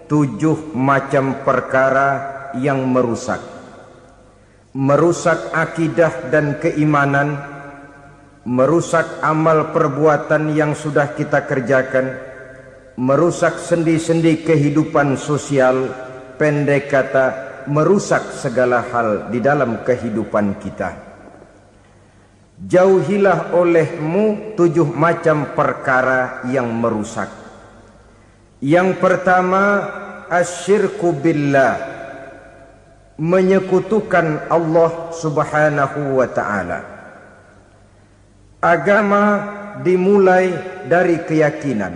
7 macam perkara yang merusak akidah dan keimanan, merusak amal perbuatan yang sudah kita kerjakan, merusak sendi-sendi kehidupan sosial, pendek kata merusak segala hal di dalam kehidupan kita. Jauhilah olehmu 7 macam perkara yang merusak. Yang pertama, asyirku billah, menyekutukan Allah subhanahu wa ta'ala. Agama dimulai dari keyakinan,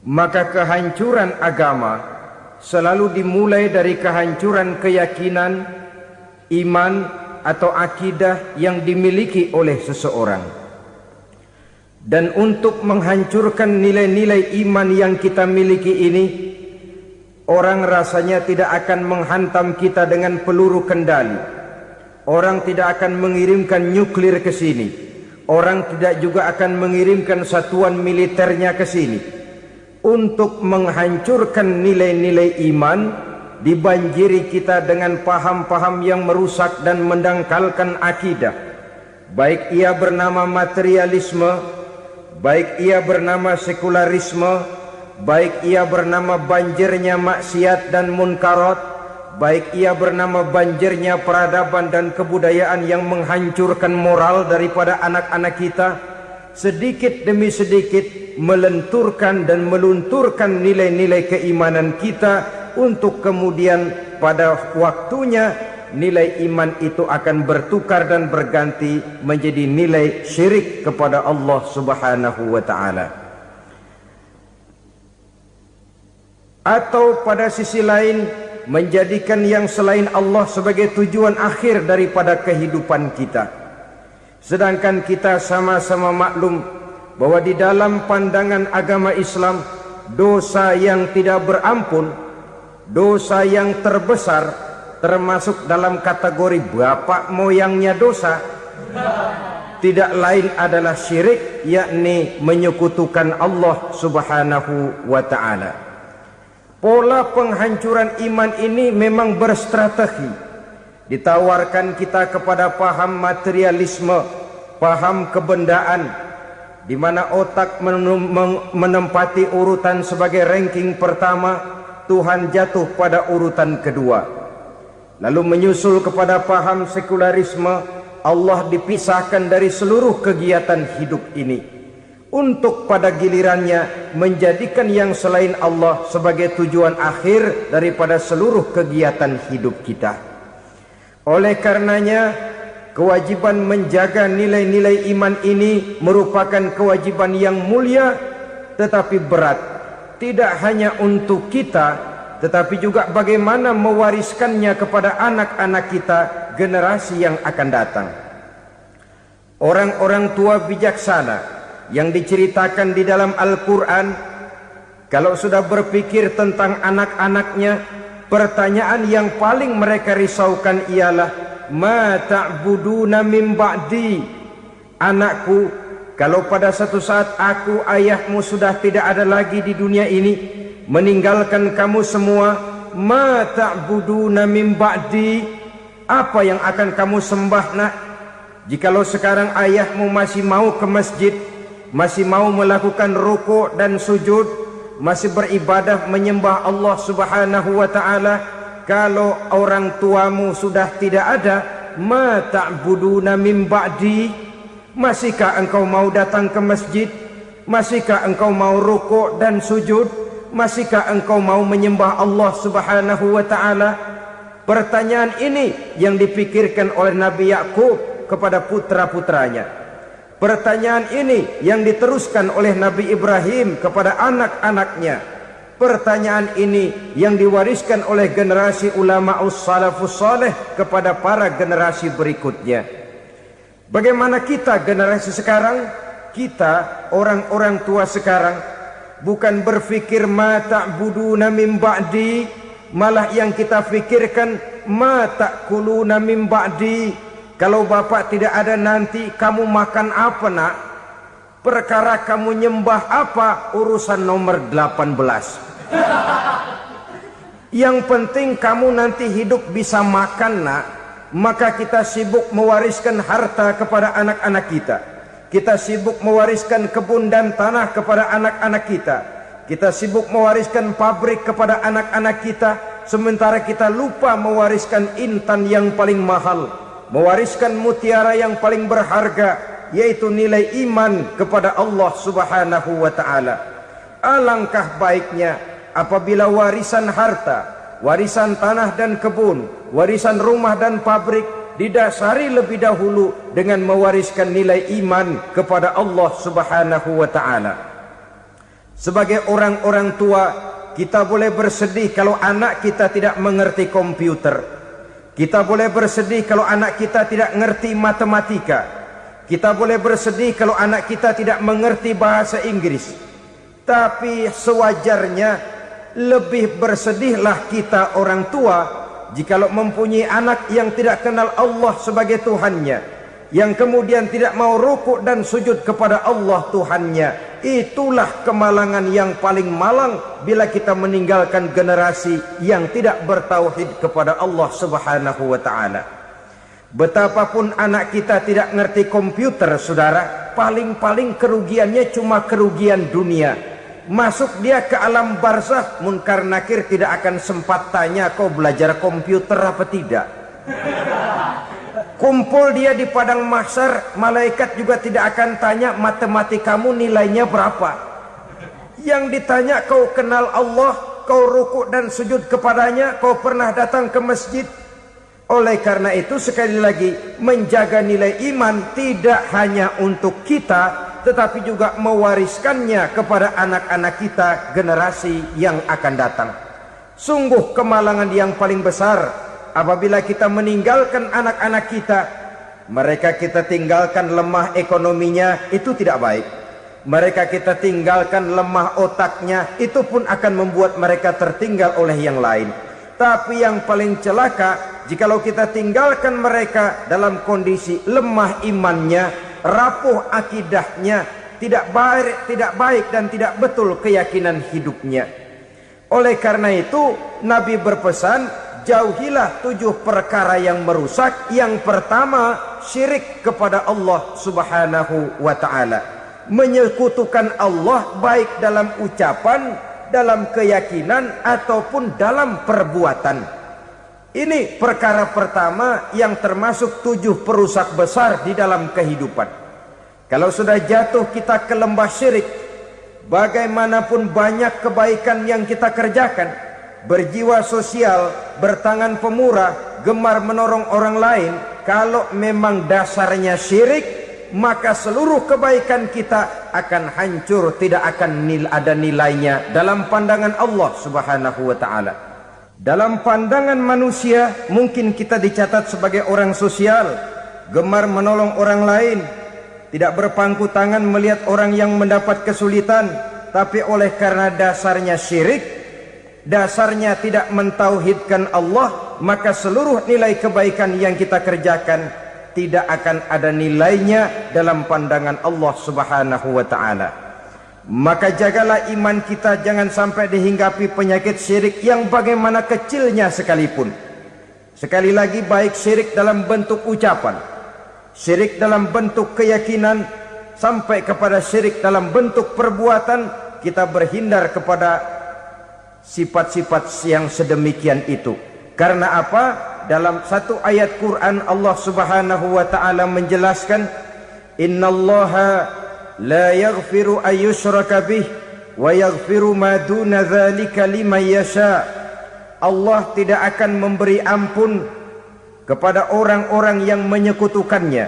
maka kehancuran agama selalu dimulai dari kehancuran keyakinan, iman atau akidah yang dimiliki oleh seseorang. Dan untuk menghancurkan nilai-nilai iman yang kita miliki ini, orang rasanya tidak akan menghantam kita dengan peluru kendali. Orang tidak akan mengirimkan nuklir ke sini. Orang tidak juga akan mengirimkan satuan militernya ke sini. Untuk menghancurkan nilai-nilai iman, dibanjiri kita dengan paham-paham yang merusak dan mendangkalkan akidah. Baik ia bernama materialisme, baik ia bernama sekularisme, baik ia bernama banjirnya maksiat dan munkarat, baik ia bernama banjirnya peradaban dan kebudayaan yang menghancurkan moral daripada anak-anak kita, sedikit demi sedikit melenturkan dan melunturkan nilai-nilai keimanan kita, untuk kemudian pada waktunya nilai iman itu akan bertukar dan berganti menjadi nilai syirik kepada Allah subhanahu wa ta'ala. Atau pada sisi lain, menjadikan yang selain Allah sebagai tujuan akhir daripada kehidupan kita. Sedangkan kita sama-sama maklum bahwa di dalam pandangan agama Islam, dosa yang tidak berampun, dosa yang terbesar, termasuk dalam kategori bapak moyangnya dosa, tidak lain adalah syirik, yakni menyekutukan Allah subhanahu wa ta'ala. Pola penghancuran iman ini memang berstrategi. Ditawarkan kita kepada paham materialisme, paham kebendaan, di mana otak menempati urutan sebagai ranking pertama, Tuhan jatuh pada urutan kedua. Lalu menyusul kepada paham sekularisme, Allah dipisahkan dari seluruh kegiatan hidup ini, untuk pada gilirannya menjadikan yang selain Allah sebagai tujuan akhir daripada seluruh kegiatan hidup kita. Oleh karenanya, kewajiban menjaga nilai-nilai iman ini merupakan kewajiban yang mulia tetapi berat. Tidak hanya untuk kita, tetapi juga bagaimana mewariskannya kepada anak-anak kita, generasi yang akan datang. Orang-orang tua bijaksana yang diceritakan di dalam Al-Quran, kalau sudah berpikir tentang anak-anaknya, pertanyaan yang paling mereka risaukan ialah, ma ta'buduna min ba'di. Anakku, kalau pada satu saat aku, ayahmu sudah tidak ada lagi di dunia ini, meninggalkan kamu semua, ma ta'buduna min ba'di, apa yang akan kamu sembah nak? Jikalau sekarang ayahmu masih mau ke masjid, masih mau melakukan rukuk dan sujud, masih beribadah menyembah Allah subhanahu wa ta'ala, kalau orang tuamu sudah tidak ada, ma ta'buduna min ba'di, masihkah engkau mau datang ke masjid? Masihkah engkau mau rukuk dan sujud? Masihkah engkau mau menyembah Allah subhanahu wa ta'ala? Pertanyaan ini yang dipikirkan oleh Nabi Yakub kepada putra-putranya. Pertanyaan ini yang diteruskan oleh Nabi Ibrahim kepada anak-anaknya. Pertanyaan ini yang diwariskan oleh generasi ulama'us salafus saleh kepada para generasi berikutnya. Bagaimana kita generasi sekarang? Kita orang-orang tua sekarang bukan berfikir ma ta'buduna min ba'di, malah yang kita fikirkan ma ta'kuluna min ba'di. Kalau bapak tidak ada nanti kamu makan apa nak? Perkara kamu nyembah apa urusan nomor 18. Yang penting kamu nanti hidup bisa makan, nak. Maka kita sibuk mewariskan harta kepada anak-anak kita. Kita sibuk mewariskan kebun dan tanah kepada anak-anak kita. Kita sibuk mewariskan pabrik kepada anak-anak kita, sementara kita lupa mewariskan intan yang paling mahal, mewariskan mutiara yang paling berharga, yaitu nilai iman kepada Allah Subhanahu wa ta'ala. Alangkah baiknya apabila warisan harta, warisan tanah dan kebun, warisan rumah dan pabrik didasari lebih dahulu dengan mewariskan nilai iman kepada Allah Subhanahu wa ta'ala. Sebagai orang-orang tua, kita boleh bersedih kalau anak kita tidak mengerti komputer. Kita boleh bersedih kalau anak kita tidak mengerti matematika. Kita boleh bersedih kalau anak kita tidak mengerti bahasa Inggris. Tapi sewajarnya lebih bersedihlah kita orang tua jikalau mempunyai anak yang tidak kenal Allah sebagai Tuhannya, yang kemudian tidak mau rukuk dan sujud kepada Allah Tuhannya. Itulah kemalangan yang paling malang bila kita meninggalkan generasi yang tidak bertauhid kepada Allah Subhanahu wa ta'ala. Betapapun anak kita tidak ngerti komputer, saudara, paling-paling kerugiannya cuma kerugian dunia. Masuk dia ke alam barzakh, munkar nakir tidak akan sempat tanya kau belajar komputer apa tidak. Kumpul dia di padang mahsyar, malaikat juga tidak akan tanya matematikamu nilainya berapa. Yang ditanya kau kenal Allah, kau rukuk dan sujud kepadanya, kau pernah datang ke masjid. Oleh karena itu sekali lagi, menjaga nilai iman tidak hanya untuk kita, tetapi juga mewariskannya kepada anak-anak kita, generasi yang akan datang. Sungguh kemalangan yang paling besar apabila kita meninggalkan anak-anak kita. Mereka kita tinggalkan lemah ekonominya, itu tidak baik. Mereka kita tinggalkan lemah otaknya, itu pun akan membuat mereka tertinggal oleh yang lain. Tapi yang paling celaka, jikalau kita tinggalkan mereka dalam kondisi lemah imannya, rapuh akidahnya, tidak baik dan tidak betul keyakinan hidupnya. Oleh karena itu Nabi berpesan, jauhilah 7 perkara yang merusak. Yang pertama, syirik kepada Allah Subhanahu wa ta'ala. Menyekutukan Allah baik dalam ucapan, dalam keyakinan ataupun dalam perbuatan. Ini perkara pertama yang termasuk 7 perusak besar di dalam kehidupan. Kalau sudah jatuh kita ke lembah syirik, bagaimanapun banyak kebaikan yang kita kerjakan, berjiwa sosial, bertangan pemurah, gemar menolong orang lain, kalau memang dasarnya syirik, maka seluruh kebaikan kita akan hancur, tidak akan ada nilainya dalam pandangan Allah Subhanahu wa ta'ala. Dalam pandangan manusia mungkin kita dicatat sebagai orang sosial, gemar menolong orang lain, tidak berpangku tangan melihat orang yang mendapat kesulitan. Tapi oleh karena dasarnya syirik, dasarnya tidak mentauhidkan Allah, maka seluruh nilai kebaikan yang kita kerjakan tidak akan ada nilainya dalam pandangan Allah Subhanahu wa ta'ala. Maka jagalah iman kita, jangan sampai dihinggapi penyakit syirik yang bagaimana kecilnya sekalipun. Sekali lagi, baik syirik dalam bentuk ucapan, syirik dalam bentuk keyakinan, sampai kepada syirik dalam bentuk perbuatan, kita berhindar kepada sifat-sifat yang sedemikian itu. Karena apa? Dalam satu ayat Quran Allah Subhanahu wa ta'ala menjelaskan, innallaha la yaghfiru ayyushraka bih wa yaghfiru ma duna dzalika liman yasha. Allah tidak akan memberi ampun kepada orang-orang yang menyekutukannya,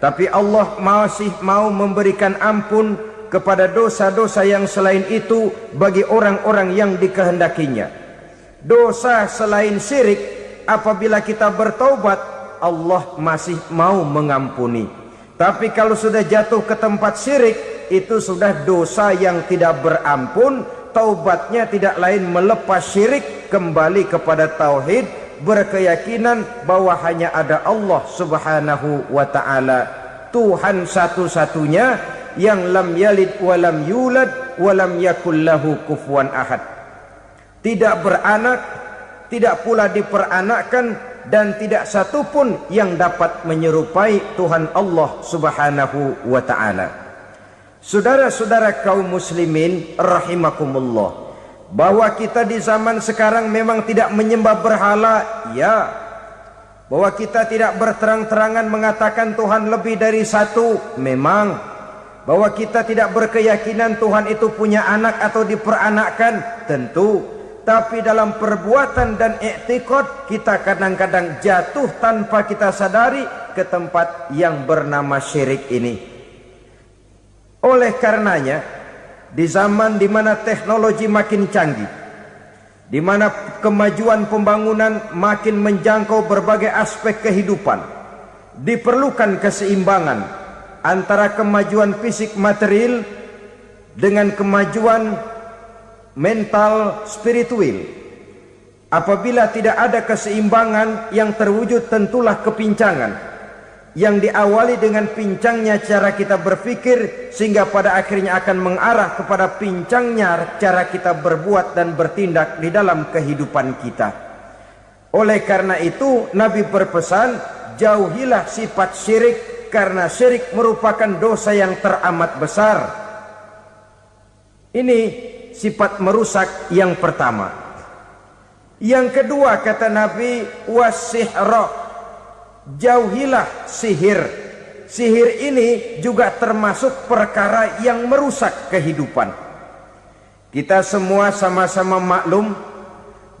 tapi Allah masih mau memberikan ampun kepada dosa-dosa yang selain itu bagi orang-orang yang dikehendakinya. Dosa selain syirik, apabila kita bertaubat, Allah masih mau mengampuni. Tapi kalau sudah jatuh ke tempat syirik, itu sudah dosa yang tidak berampun. Taubatnya tidak lain melepas syirik, kembali kepada tauhid, berkeyakinan bahwa hanya ada Allah Subhanahu wa ta'ala, Tuhan satu-satunya, yang lam yalid walam yulad walam yakul lahu kufuwan ahad. tidak beranak, tidak pula diperanakkan, dan tidak satupun yang dapat menyerupai Tuhan Allah Subhanahu wa ta'ala. Saudara-saudara kaum muslimin rahimakumullah, bahwa kita di zaman sekarang memang tidak menyembah berhala, ya. Bahwa kita tidak berterang-terangan mengatakan Tuhan lebih dari satu, memang. Bahwa kita tidak berkeyakinan Tuhan itu punya anak atau diperanakkan, tentu. Tapi dalam perbuatan dan i'tiqad kita kadang-kadang jatuh tanpa kita sadari ke tempat yang bernama syirik ini. Oleh karenanya, di zaman di mana teknologi makin canggih, di mana kemajuan pembangunan makin menjangkau berbagai aspek kehidupan, diperlukan keseimbangan antara kemajuan fisik material dengan kemajuan mental spiritual. Apabila tidak ada keseimbangan, yang terwujud tentulah kepincangan, yang diawali dengan pincangnya cara kita berpikir, sehingga pada akhirnya akan mengarah kepada pincangnya cara kita berbuat dan bertindak di dalam kehidupan kita. Oleh karena itu Nabi berpesan, jauhilah sifat syirik, karena syirik merupakan dosa yang teramat besar. Ini sifat merusak yang pertama. Yang kedua kata Nabi, wasihra, jauhilah sihir. Sihir ini juga termasuk perkara yang merusak kehidupan. Kita semua sama-sama maklum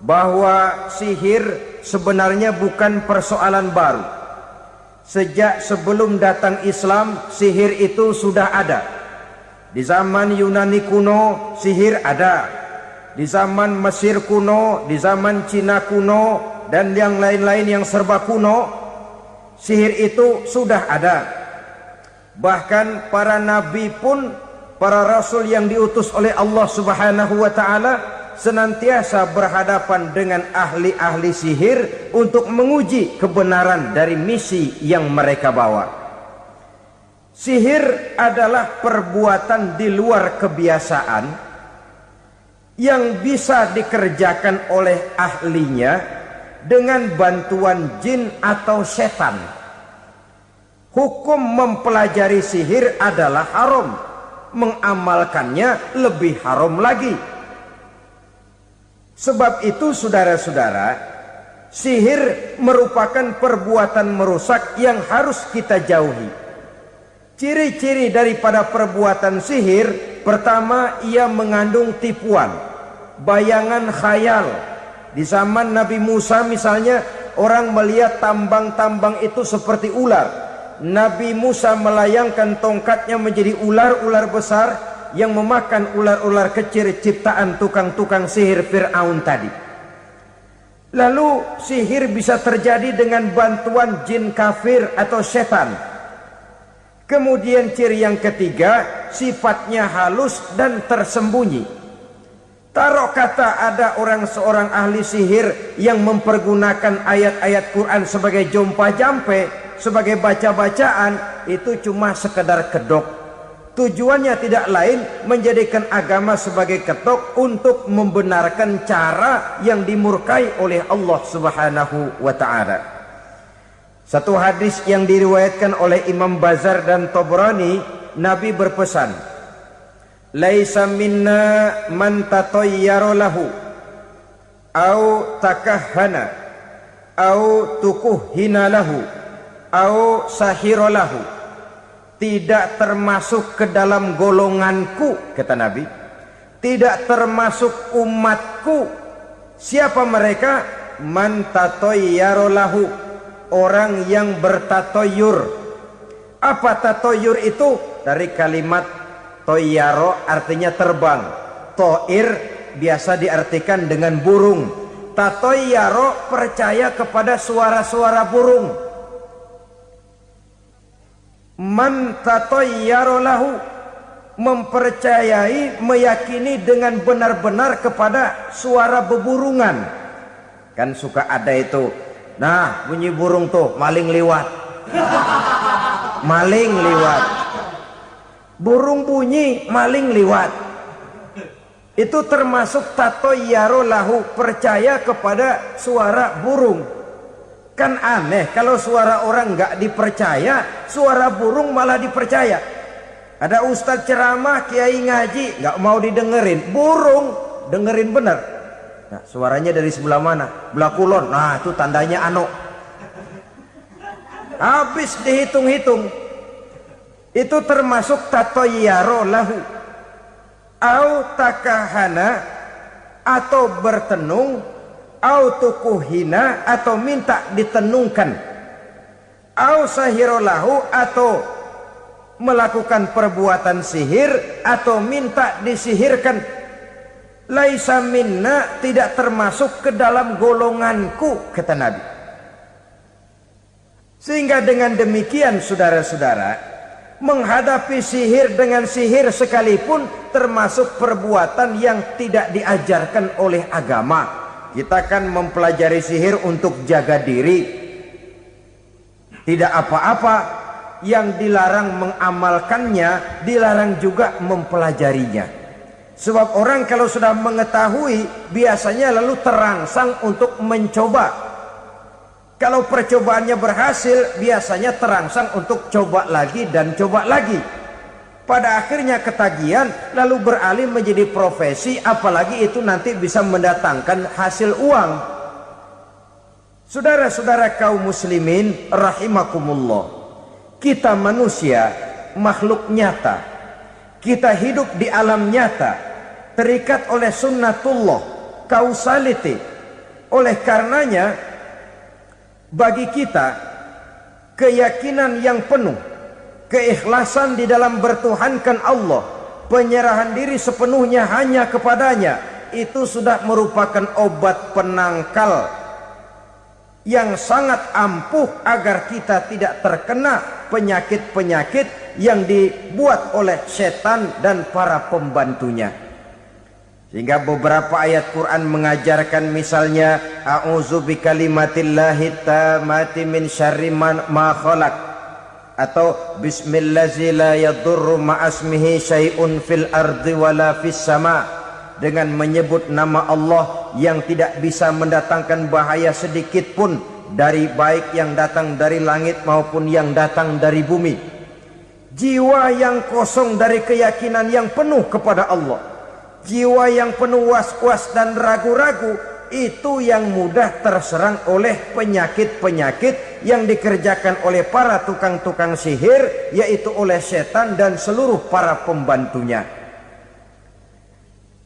bahwa sihir sebenarnya bukan persoalan baru. Sejak sebelum datang Islam, sihir itu sudah ada. Di zaman Yunani kuno, sihir ada. Di zaman Mesir kuno, di zaman Cina kuno, dan yang lain-lain yang serba kuno, sihir itu sudah ada. Bahkan para nabi pun, para rasul yang diutus oleh Allah Subhanahu wa ta'ala, senantiasa berhadapan dengan ahli-ahli sihir untuk menguji kebenaran dari misi yang mereka bawa. Sihir adalah perbuatan di luar kebiasaan yang bisa dikerjakan oleh ahlinya dengan bantuan jin atau setan. Hukum mempelajari sihir adalah haram, mengamalkannya lebih haram lagi. Sebab itu saudara-saudara, sihir merupakan perbuatan merusak yang harus kita jauhi. Ciri-ciri daripada perbuatan sihir, pertama, ia mengandung tipuan, bayangan khayal. Di zaman Nabi Musa misalnya, orang melihat tambang-tambang itu seperti ular. Nabi Musa melayangkan tongkatnya menjadi ular-ular besar yang memakan ular-ular kecil ciptaan tukang-tukang sihir Fir'aun tadi. Lalu sihir bisa terjadi dengan bantuan jin kafir atau setan. Kemudian ciri yang ketiga, sifatnya halus dan tersembunyi. Taruh kata ada seorang ahli sihir yang mempergunakan ayat-ayat Quran sebagai jompa-jampe, sebagai baca-bacaan, itu cuma sekedar kedok. Tujuannya tidak lain menjadikan agama sebagai ketok untuk membenarkan cara yang dimurkai oleh Allah Subhanahu wa ta'ala. Satu hadis yang diriwayatkan oleh Imam Bazar dan Tabrani, Nabi berpesan, laisa minna man tatayyara lahu au takahhana au tukuhhina lahu au sahira lahu. Tidak termasuk ke dalam golonganku, kata Nabi. Tidak termasuk umatku. Siapa mereka? Man tatayyara lahu, orang yang bertatoyur. Apa tatoyur itu? Dari kalimat toyaro, artinya terbang. Toir biasa diartikan dengan burung. Tatoyaro percaya kepada suara-suara burung. Man tatayyara lahu, mempercayai, meyakini dengan benar-benar kepada suara beburungan. Kan suka ada itu, nah bunyi burung tuh, maling liwat. Maling liwat. Burung bunyi, maling liwat. Itu termasuk tatoyaro lahu, percaya kepada suara burung. Kan aneh kalau suara orang nggak dipercaya, suara burung malah dipercaya. Ada ustadz ceramah, kiai ngaji, nggak mau didengerin, burung dengerin bener. Nah, suaranya dari sebelah mana? Belah kulon. Nah, itu tandanya ano. Habis dihitung-hitung. Itu termasuk tatoyaro lahu. Au takahana, atau bertenung, au tukuhina, atau minta ditenungkan, au sahirolahu, atau melakukan perbuatan sihir, atau minta disihirkan. Laisa minna, tidak termasuk ke dalam golonganku, kata Nabi. Sehingga dengan demikian saudara-saudara, menghadapi sihir dengan sihir sekalipun termasuk perbuatan yang tidak diajarkan oleh agama. Kita kan mempelajari sihir untuk jaga diri, tidak apa-apa. Yang dilarang mengamalkannya, dilarang juga mempelajarinya. Sebab orang kalau sudah mengetahui, biasanya lalu terangsang untuk mencoba. Kalau percobaannya berhasil, biasanya terangsang untuk coba lagi dan coba lagi. Pada akhirnya ketagihan, lalu beralih menjadi profesi, apalagi itu nanti bisa mendatangkan hasil uang. Saudara-saudara kaum muslimin rahimakumullah, kita manusia makhluk nyata. Kita hidup di alam nyata, terikat oleh sunnatullah, causality. Oleh karenanya, bagi kita keyakinan yang penuh, keikhlasan di dalam bertuhankan Allah, penyerahan diri sepenuhnya hanya kepadanya, itu sudah merupakan obat penangkal yang sangat ampuh agar kita tidak terkena penyakit-penyakit yang dibuat oleh setan dan para pembantunya. Sehingga beberapa ayat Quran mengajarkan, misalnya a'udzu bikalimatillahi tammati min syarri ma khalaq, atau bismillazi la yadurru ma'asmihi syai'un fil ardi wala fis sama, dengan menyebut nama Allah yang tidak bisa mendatangkan bahaya sedikit pun, dari baik yang datang dari langit maupun yang datang dari bumi. Jiwa yang kosong dari keyakinan yang penuh kepada Allah, jiwa yang penuh was-was dan ragu-ragu, itu yang mudah terserang oleh penyakit-penyakit yang dikerjakan oleh para tukang-tukang sihir, yaitu oleh setan dan seluruh para pembantunya.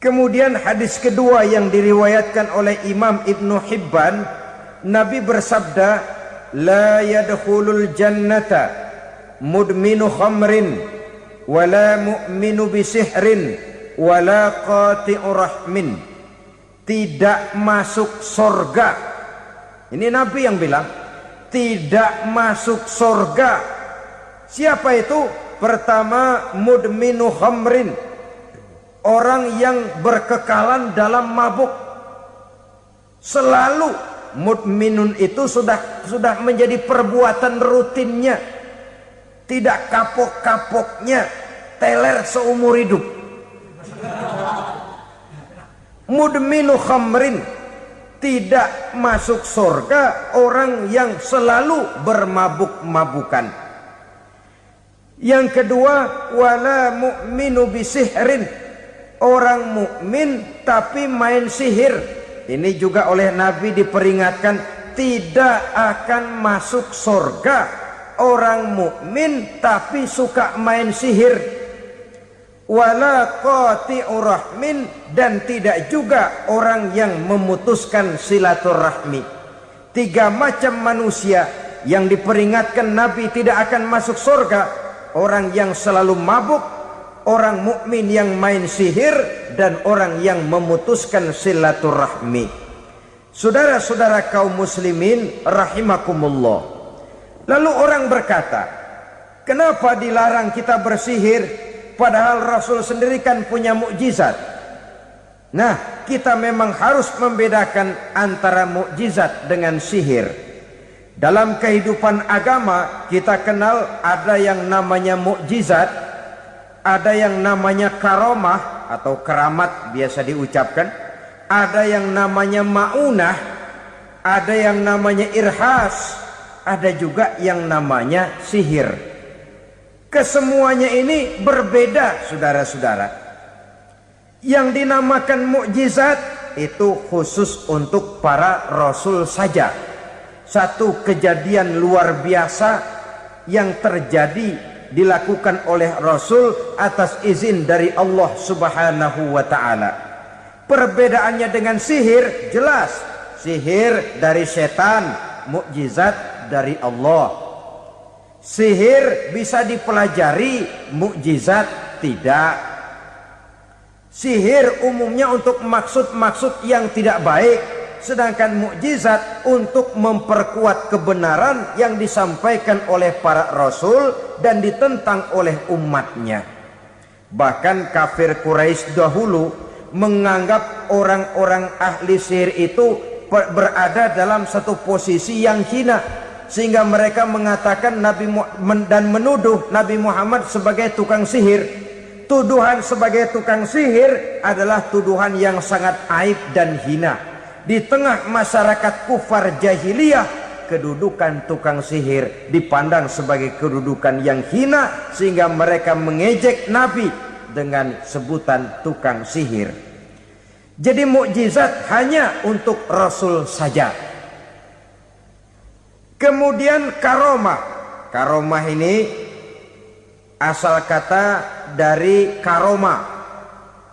Kemudian hadis kedua yang diriwayatkan oleh Imam Ibnu Hibban, Nabi bersabda, la yadkhulul jannata mudminu khamrin wala mu'minu bisihrin wala qati'u rahmin. Tidak masuk surga. Ini Nabi yang bilang, tidak masuk surga. Siapa itu? Pertama, mudminu khamrin, orang yang berkekalan dalam mabuk. Selalu mudminun itu sudah menjadi perbuatan rutinnya, tidak kapok-kapoknya, teler seumur hidup. Mudminu khamrin, tidak masuk surga orang yang selalu bermabuk-mabukan. Yang kedua, wala mu'minu bisihrin, orang mukmin tapi main sihir. Ini juga oleh Nabi diperingatkan, tidak akan masuk surga orang mukmin tapi suka main sihir. Wala qati'u rahmin, dan tidak juga orang yang memutuskan silaturahmi. Tiga macam manusia yang diperingatkan Nabi tidak akan masuk surga: orang yang selalu mabuk, orang mukmin yang main sihir, dan orang yang memutuskan silaturahmi. Saudara-saudara kaum muslimin rahimakumullah. Lalu orang berkata, kenapa dilarang kita bersihir? Padahal Rasul sendiri kan punya mukjizat. Nah, kita memang harus membedakan antara mukjizat dengan sihir. Dalam kehidupan agama kita kenal ada yang namanya mukjizat, ada yang namanya karomah atau keramat biasa diucapkan, ada yang namanya maunah, ada yang namanya irhas, ada juga yang namanya sihir. Kesemuanya ini berbeda, saudara-saudara. Yang dinamakan mukjizat itu khusus untuk para rasul saja. Satu kejadian luar biasa yang terjadi dilakukan oleh rasul atas izin dari Allah Subhanahu wa taala. Perbedaannya dengan sihir jelas. Sihir dari setan, mukjizat dari Allah. Sihir bisa dipelajari, mukjizat tidak. Sihir umumnya untuk maksud-maksud yang tidak baik, sedangkan mukjizat untuk memperkuat kebenaran yang disampaikan oleh para rasul dan ditentang oleh umatnya. Bahkan kafir Quraisy dahulu menganggap orang-orang ahli sihir itu berada dalam satu posisi yang hina, sehingga mereka mengatakan dan menuduh Nabi Muhammad sebagai tukang sihir. Tuduhan sebagai tukang sihir adalah tuduhan yang sangat aib dan hina. Di tengah masyarakat kufar jahiliyah, kedudukan tukang sihir dipandang sebagai kedudukan yang hina, sehingga mereka mengejek Nabi dengan sebutan tukang sihir. Jadi mukjizat hanya untuk Rasul saja. Kemudian karomah. Karomah ini asal kata dari karoma,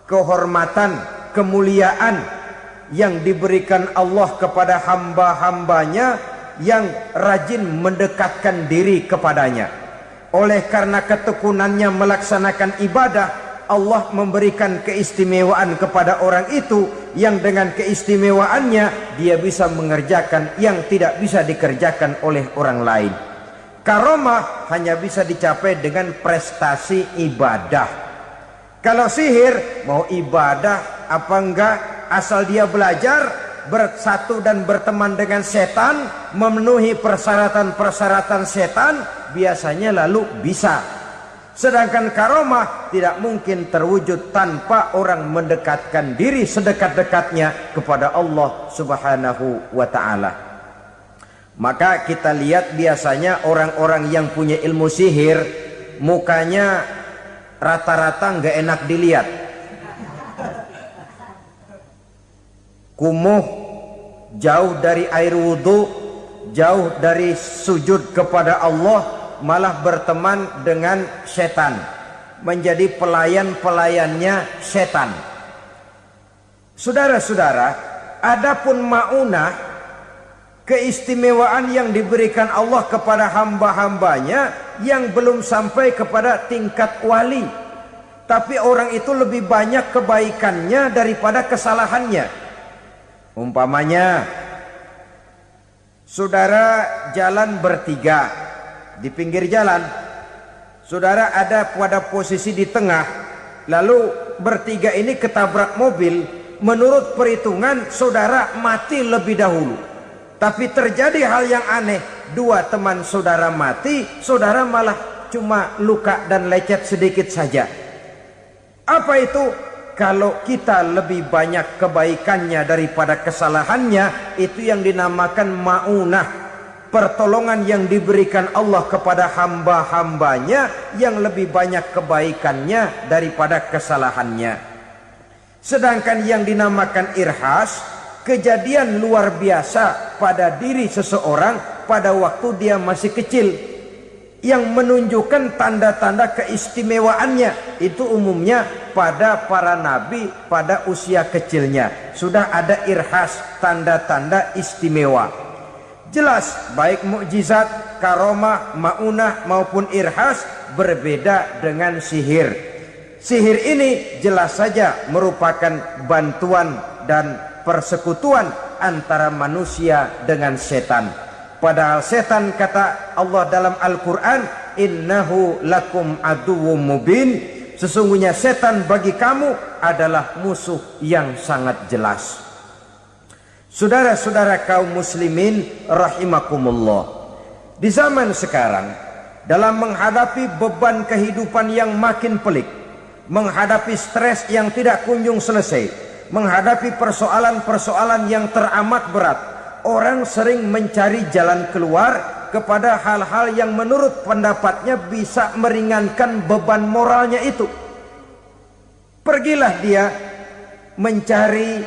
kehormatan, kemuliaan yang diberikan Allah kepada hamba-hambanya yang rajin mendekatkan diri kepadanya. Oleh karena ketekunannya melaksanakan ibadah, Allah memberikan keistimewaan kepada orang itu, yang dengan keistimewaannya dia bisa mengerjakan yang tidak bisa dikerjakan oleh orang lain. Karomah hanya bisa dicapai dengan prestasi ibadah. Kalau sihir mau ibadah apa enggak, asal dia belajar, bersatu dan berteman dengan setan, memenuhi persyaratan-persyaratan setan, biasanya lalu bisa. Sedangkan karomah tidak mungkin terwujud tanpa orang mendekatkan diri sedekat-dekatnya kepada Allah Subhanahu wa ta'ala. Maka kita lihat biasanya orang-orang yang punya ilmu sihir, mukanya rata-rata nggak enak dilihat. Kumuh, jauh dari air wudhu, jauh dari sujud kepada Allah, malah berteman dengan setan, menjadi pelayan-pelayannya setan. Saudara-saudara, adapun maunah, keistimewaan yang diberikan Allah kepada hamba-hambanya yang belum sampai kepada tingkat wali, tapi orang itu lebih banyak kebaikannya daripada kesalahannya. Umpamanya, saudara jalan bertiga di pinggir jalan, saudara ada pada posisi di tengah, lalu bertiga ini ketabrak mobil. Menurut perhitungan saudara mati lebih dahulu. Tapi terjadi hal yang aneh, dua teman saudara mati, saudara malah cuma luka dan lecet sedikit saja. Apa itu? Kalau kita lebih banyak kebaikannya daripada kesalahannya, itu yang dinamakan maunah, pertolongan yang diberikan Allah kepada hamba-hambanya yang lebih banyak kebaikannya daripada kesalahannya. Sedangkan yang dinamakan irhas, kejadian luar biasa pada diri seseorang pada waktu dia masih kecil, yang menunjukkan tanda-tanda keistimewaannya. Itu umumnya pada para nabi pada usia kecilnya sudah ada irhas, tanda-tanda istimewa. Jelas baik mukjizat, karomah, maunah maupun irhas berbeda dengan sihir. Sihir ini jelas saja merupakan bantuan dan persekutuan antara manusia dengan setan. Padahal setan, kata Allah dalam Al-Quran, innahu lakum aduwwum mubin, sesungguhnya setan bagi kamu adalah musuh yang sangat jelas. Saudara-saudara kaum muslimin rahimakumullah, di zaman sekarang dalam menghadapi beban kehidupan yang makin pelik, menghadapi stres yang tidak kunjung selesai, menghadapi persoalan-persoalan yang teramat berat, orang sering mencari jalan keluar kepada hal-hal yang menurut pendapatnya bisa meringankan beban moralnya itu. Pergilah dia mencari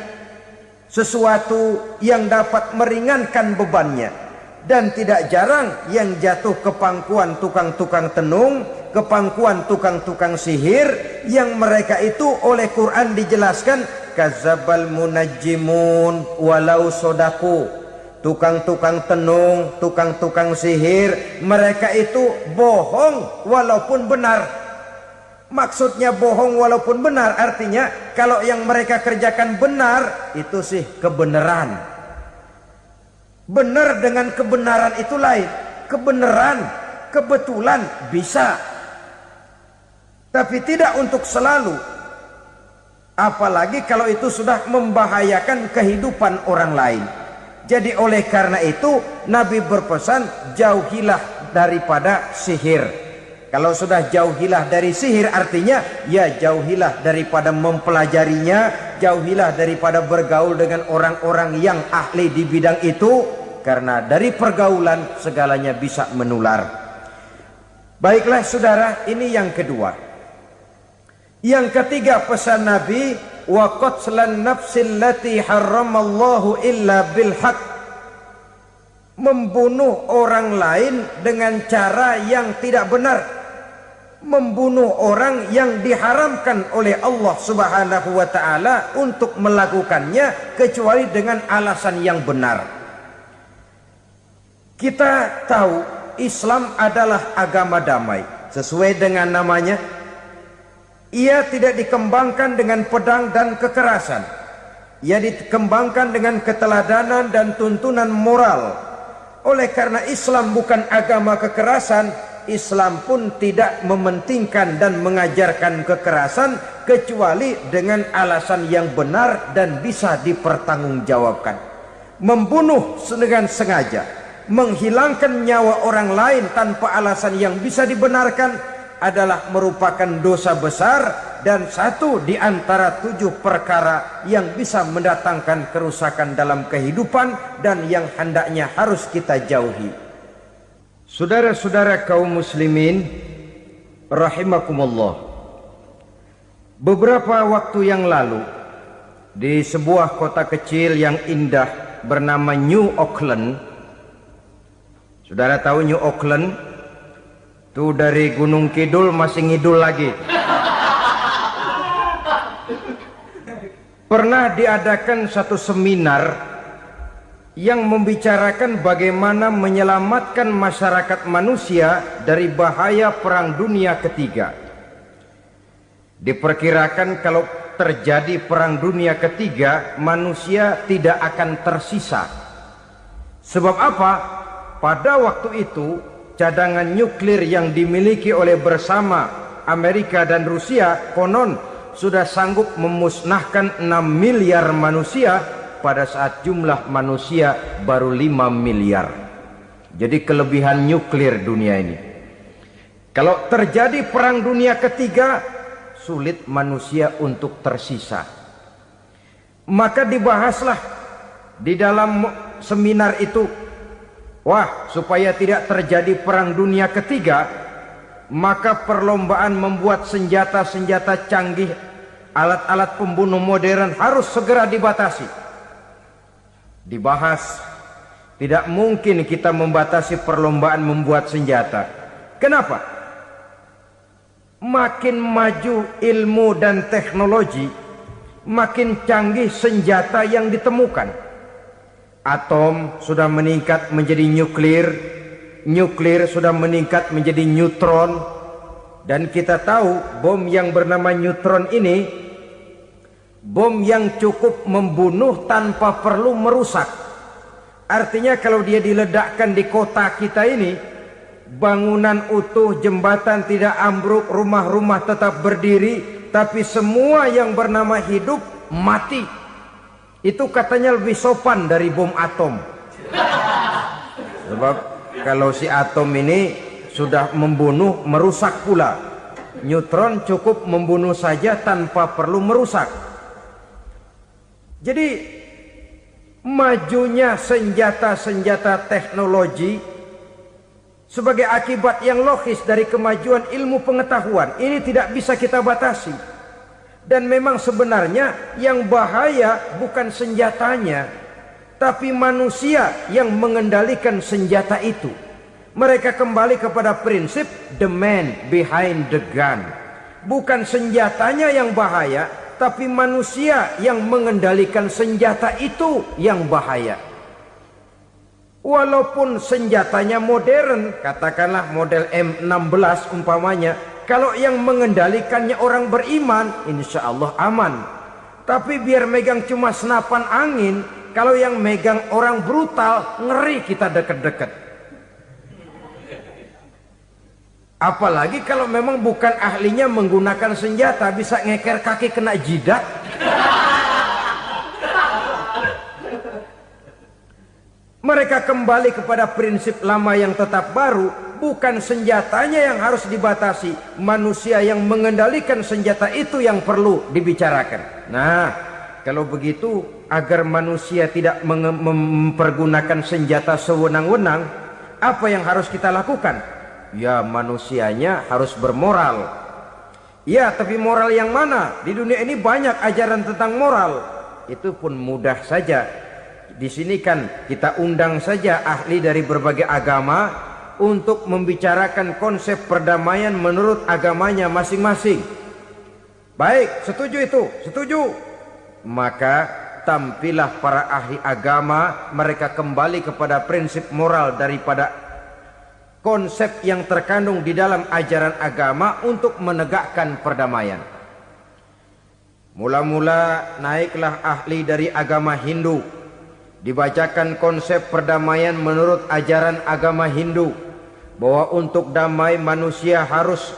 sesuatu yang dapat meringankan bebannya. Dan tidak jarang yang jatuh ke pangkuan tukang-tukang tenung, ke pangkuan tukang-tukang sihir, yang mereka itu oleh Quran dijelaskan kadzabal munajjimun walau sodaku. Tukang-tukang tenung, tukang-tukang sihir, mereka itu bohong walaupun benar. Maksudnya bohong walaupun benar artinya kalau yang mereka kerjakan benar itu sih kebenaran. Benar dengan kebenaran itu lain. Kebenaran, kebetulan bisa, tapi tidak untuk selalu. Apalagi kalau itu sudah membahayakan kehidupan orang lain. Jadi oleh karena itu Nabi berpesan jauhilah daripada sihir. Kalau sudah jauhilah dari sihir artinya ya jauhilah daripada mempelajarinya, jauhilah daripada bergaul dengan orang-orang yang ahli di bidang itu, karena dari pergaulan segalanya bisa menular. Baiklah saudara, ini yang kedua. Yang ketiga pesan Nabi, wa qatlan nafsil lati harramallahu illa bil haq. Membunuh orang lain dengan cara yang tidak benar. Membunuh orang yang diharamkan oleh Allah Subhanahu wa taala untuk melakukannya kecuali dengan alasan yang benar. Kita tahu Islam adalah agama damai. Sesuai dengan namanya, ia tidak dikembangkan dengan pedang dan kekerasan. Ia dikembangkan dengan keteladanan dan tuntunan moral. Oleh karena Islam bukan agama kekerasan, Islam pun tidak mementingkan dan mengajarkan kekerasan kecuali dengan alasan yang benar dan bisa dipertanggungjawabkan. Membunuh dengan sengaja, menghilangkan nyawa orang lain tanpa alasan yang bisa dibenarkan adalah merupakan dosa besar dan satu di antara 7 perkara yang bisa mendatangkan kerusakan dalam kehidupan dan yang hendaknya harus kita jauhi. Saudara-saudara kaum muslimin rahimakumullah, beberapa waktu yang lalu di sebuah kota kecil yang indah bernama New Auckland. Saudara tahu New Auckland? Itu dari Gunung Kidul masih ngidul lagi. Pernah diadakan satu seminar yang membicarakan bagaimana menyelamatkan masyarakat manusia dari bahaya Perang Dunia Ketiga. Diperkirakan kalau terjadi Perang Dunia Ketiga, manusia tidak akan tersisa. Sebab apa? Pada waktu itu cadangan nuklir yang dimiliki oleh bersama Amerika dan Rusia konon sudah sanggup memusnahkan 6 miliar manusia pada saat jumlah manusia baru 5 miliar. Jadi kelebihan nuklir dunia ini. Kalau terjadi Perang Dunia Ketiga, sulit manusia untuk tersisa. Maka dibahaslah di dalam seminar itu, wah, supaya tidak terjadi Perang Dunia Ketiga, maka perlombaan membuat senjata-senjata canggih, alat-alat pembunuh modern harus segera dibatasi. Dibahas, tidak mungkin kita membatasi perlombaan membuat senjata. Kenapa? Makin maju ilmu dan teknologi, makin canggih senjata yang ditemukan. Atom sudah meningkat menjadi nuklir, nuklir sudah meningkat menjadi neutron, dan kita tahu bom yang bernama neutron ini bom yang cukup membunuh tanpa perlu merusak. Artinya kalau dia diledakkan di kota kita ini, bangunan utuh, jembatan tidak ambruk, rumah-rumah tetap berdiri, tapi semua yang bernama hidup mati. Itu katanya lebih sopan dari bom atom. Sebab kalau si atom ini sudah membunuh, merusak pula. Neutron cukup membunuh saja tanpa perlu merusak. Jadi majunya senjata-senjata teknologi sebagai akibat yang logis dari kemajuan ilmu pengetahuan ini tidak bisa kita batasi. Dan memang sebenarnya yang bahaya bukan senjatanya, tapi manusia yang mengendalikan senjata itu. Mereka kembali kepada prinsip the man behind the gun. Bukan senjatanya yang bahaya, tapi manusia yang mengendalikan senjata itu yang bahaya. Walaupun senjatanya modern, katakanlah model M16 umpamanya, kalau yang mengendalikannya orang beriman, insya Allah aman. Tapi biar megang cuma senapan angin, kalau yang megang orang brutal, ngeri kita deket-deket. Apalagi kalau memang bukan ahlinya menggunakan senjata, bisa ngeker kaki kena jidat. Mereka kembali kepada prinsip lama yang tetap baru. Bukan senjatanya yang harus dibatasi, manusia yang mengendalikan senjata itu yang perlu dibicarakan. Nah, kalau begitu, agar manusia tidak mempergunakan senjata sewenang-wenang, apa yang harus kita lakukan? Ya, manusianya harus bermoral. Ya, tapi moral yang mana? Di dunia ini banyak ajaran tentang moral. Itu pun mudah saja. Di sini kan kita undang saja ahli dari berbagai agama untuk membicarakan konsep perdamaian menurut agamanya masing-masing. Baik, setuju itu? Setuju. Maka tampillah para ahli agama, mereka kembali kepada prinsip moral daripada konsep yang terkandung di dalam ajaran agama untuk menegakkan perdamaian. Mula-mula naiklah ahli dari agama Hindu, dibacakan konsep perdamaian menurut ajaran agama Hindu, bahwa untuk damai manusia harus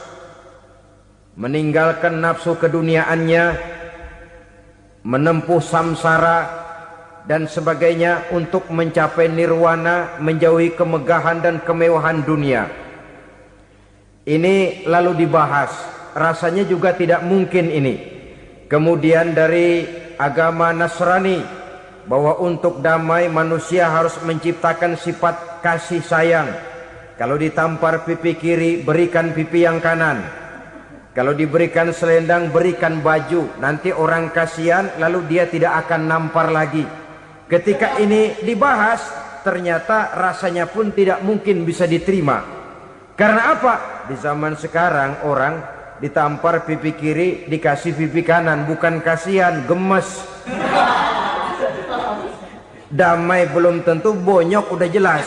meninggalkan nafsu keduniaannya, menempuh samsara dan sebagainya untuk mencapai nirwana, menjauhi kemegahan dan kemewahan dunia. Ini lalu dibahas, rasanya juga tidak mungkin ini. Kemudian dari agama Nasrani, bahwa untuk damai manusia harus menciptakan sifat kasih sayang. Kalau ditampar pipi kiri, berikan pipi yang kanan. Kalau diberikan selendang, berikan baju. Nanti orang kasihan, lalu dia tidak akan nampar lagi. Ketika ini dibahas, ternyata rasanya pun tidak mungkin bisa diterima. Karena apa? Di zaman sekarang orang ditampar pipi kiri, dikasih pipi kanan. Bukan kasihan, gemes. Damai belum tentu, bonyok udah jelas.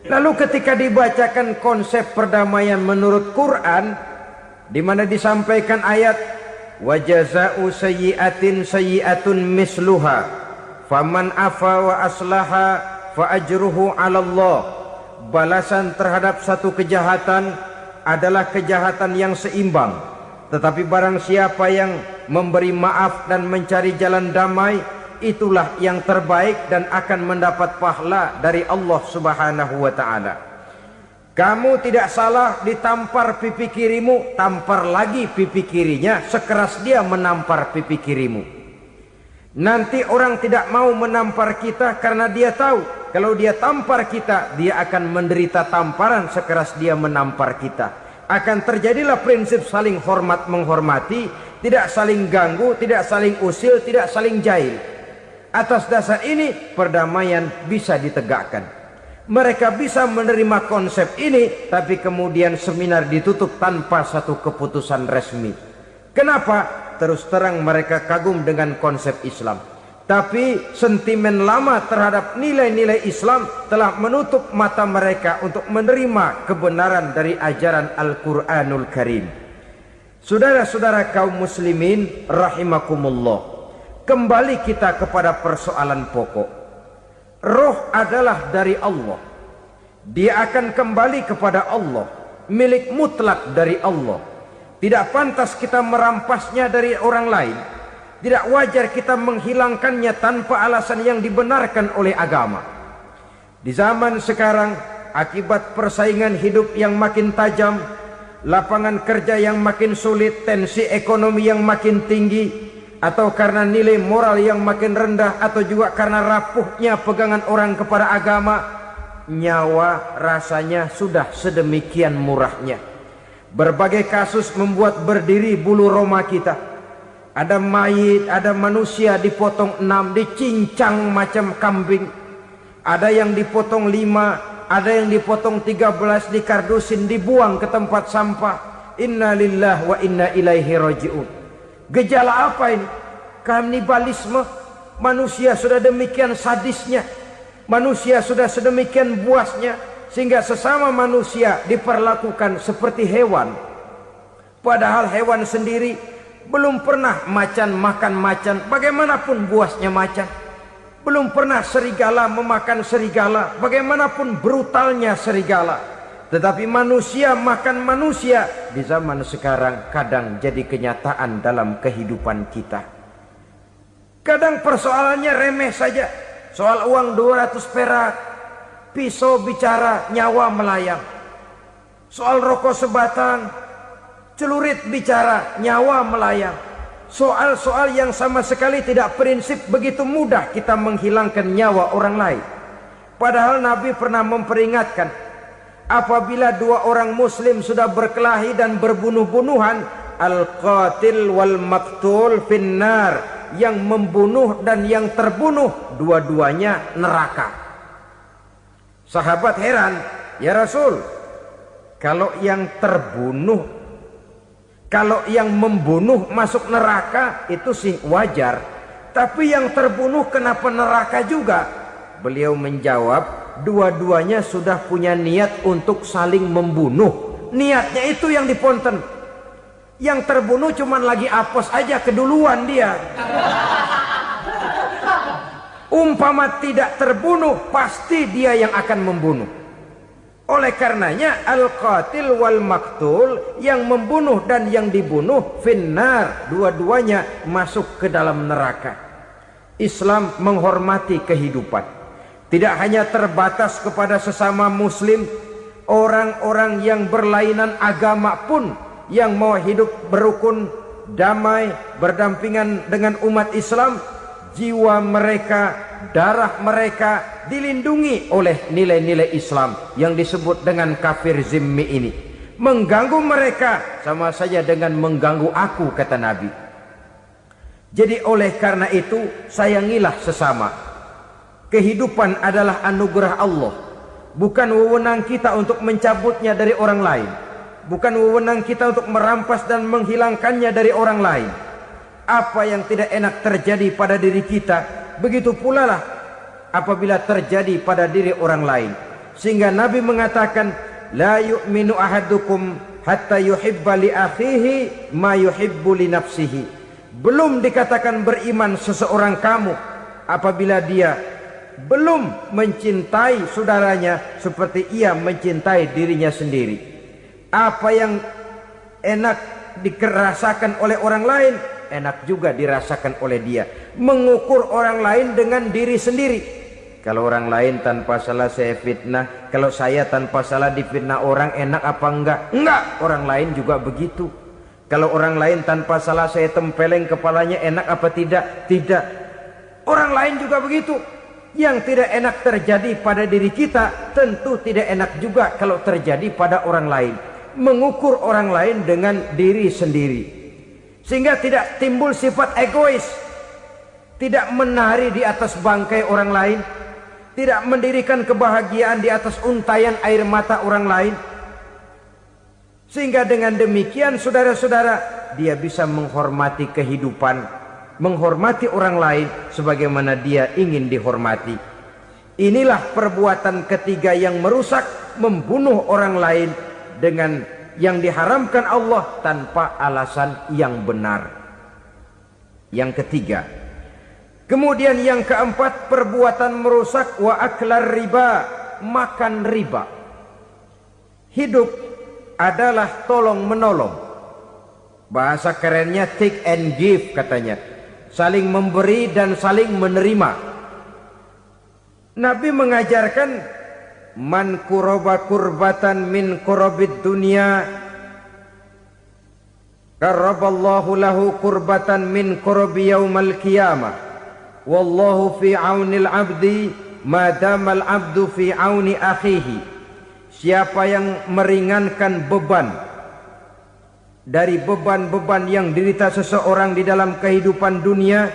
Lalu ketika dibacakan konsep perdamaian menurut Quran, di mana disampaikan ayat wa jazaa'u sayyi'atin sayyi'atun misluha faman afa wa aslaha fa ajruhu 'ala Allah. Balasan terhadap satu kejahatan adalah kejahatan yang seimbang. Tetapi barang siapa yang memberi maaf dan mencari jalan damai, itulah yang terbaik dan akan mendapat pahala dari Allah Subhanahu wa ta'ala. Kamu tidak salah ditampar pipi kirimu, tampar lagi pipi kirinya sekeras dia menampar pipi kirimu. Nanti orang tidak mau menampar kita karena dia tahu kalau dia tampar kita, dia akan menderita tamparan sekeras dia menampar kita. Akan terjadilah prinsip saling hormat menghormati, tidak saling ganggu, tidak saling usil, tidak saling jahil. Atas dasar ini perdamaian bisa ditegakkan. Mereka bisa menerima konsep ini, tapi kemudian seminar ditutup tanpa satu keputusan resmi. Kenapa? Terus terang mereka kagum dengan konsep Islam, tapi sentimen lama terhadap nilai-nilai Islam telah menutup mata mereka untuk menerima kebenaran dari ajaran Al-Quranul Karim. Saudara-saudara kaum muslimin rahimakumullah, kembali kita kepada persoalan pokok. Roh adalah dari Allah. Dia akan kembali kepada Allah, milik mutlak dari Allah. Tidak pantas kita merampasnya dari orang lain. Tidak wajar kita menghilangkannya tanpa alasan yang dibenarkan oleh agama. Di zaman sekarang akibat persaingan hidup yang makin tajam, lapangan kerja yang makin sulit, tensi ekonomi yang makin tinggi, atau karena nilai moral yang makin rendah, atau juga karena rapuhnya pegangan orang kepada agama, nyawa rasanya sudah sedemikian murahnya. Berbagai kasus membuat berdiri bulu roma kita. Ada mayit, ada manusia dipotong 6, dicincang macam kambing. Ada yang dipotong 5, ada yang dipotong 13, dikardusin, dibuang ke tempat sampah. Inna lillahi wa inna ilaihi raji'un. Gejala apa ini? Kanibalisme. Manusia sudah demikian sadisnya, manusia sudah sedemikian buasnya, sehingga sesama manusia diperlakukan seperti hewan. Padahal hewan sendiri belum pernah macan makan macan, bagaimanapun buasnya macan. Belum pernah serigala memakan serigala, bagaimanapun brutalnya serigala. Tetapi manusia makan manusia di zaman sekarang kadang jadi kenyataan dalam kehidupan kita. Kadang persoalannya remeh saja. Soal uang 200 perak, pisau bicara, nyawa melayang. Soal rokok sebatang, celurit bicara, nyawa melayang. Soal-soal yang sama sekali tidak prinsip, begitu mudah kita menghilangkan nyawa orang lain. Padahal Nabi pernah memperingatkan, apabila dua orang muslim sudah berkelahi dan berbunuh-bunuhan, al-qatil wal maktul finnar, yang membunuh dan yang terbunuh dua-duanya neraka. Sahabat heran, ya Rasul, kalau yang terbunuh, kalau yang membunuh masuk neraka itu sih wajar, tapi yang terbunuh kenapa neraka juga? Beliau menjawab, dua-duanya sudah punya niat untuk saling membunuh. Niatnya itu yang diponten. Yang terbunuh cuman lagi apes aja, keduluan dia. Umpama tidak terbunuh, pasti dia yang akan membunuh. Oleh karenanya al-qatil wal maktul, yang membunuh dan yang dibunuh finnar, dua-duanya masuk ke dalam neraka. Islam menghormati kehidupan, tidak hanya terbatas kepada sesama muslim, orang-orang yang berlainan agama pun yang mau hidup berukun, damai, berdampingan dengan umat Islam, jiwa mereka, darah mereka dilindungi oleh nilai-nilai Islam yang disebut dengan kafir zimmi ini. Mengganggu mereka sama saja dengan mengganggu aku, kata Nabi. Jadi oleh karena itu, sayangilah sesama. Kehidupan adalah anugerah Allah, bukan wewenang kita untuk mencabutnya dari orang lain, bukan wewenang kita untuk merampas dan menghilangkannya dari orang lain. Apa yang tidak enak terjadi pada diri kita, begitu pula lah apabila terjadi pada diri orang lain. Sehingga Nabi mengatakan, la yu'minu ahadukum hatta yuhibba li akhihi ma yuhibbu li nafsihi. Belum dikatakan beriman seseorang kamu apabila dia belum mencintai saudaranya seperti ia mencintai dirinya sendiri. Apa yang enak dirasakan oleh orang lain, enak juga dirasakan oleh dia. Mengukur orang lain dengan diri sendiri. Kalau orang lain tanpa salah saya fitnah, kalau saya tanpa salah difitnah orang, enak apa enggak? Enggak, orang lain juga begitu. Kalau orang lain tanpa salah saya tempeleng kepalanya, enak apa tidak? Tidak. Orang lain juga begitu. Yang tidak enak terjadi pada diri kita, tentu tidak enak juga kalau terjadi pada orang lain. Mengukur orang lain dengan diri sendiri, sehingga tidak timbul sifat egois, tidak menari di atas bangkai orang lain, tidak mendirikan kebahagiaan di atas untayan air mata orang lain. Sehingga dengan demikian saudara-saudara, dia bisa menghormati kehidupan, menghormati orang lain sebagaimana dia ingin dihormati. Inilah perbuatan ketiga yang merusak, membunuh orang lain dengan yang diharamkan Allah tanpa alasan yang benar. Yang ketiga. Kemudian yang keempat, perbuatan merusak wa aklar riba, makan riba. Hidup adalah tolong menolong. Bahasa kerennya take and give katanya. Saling memberi dan saling menerima. Nabi mengajarkan man kuraba kurbatan min kurabid dunya karaballahu lahu kurbatan min kurabi yaumal qiyamah. Wallahu fi aunil abdi madamal abdu fi auni akhihi. Siapa yang meringankan beban dari beban-beban yang dirita seseorang di dalam kehidupan dunia,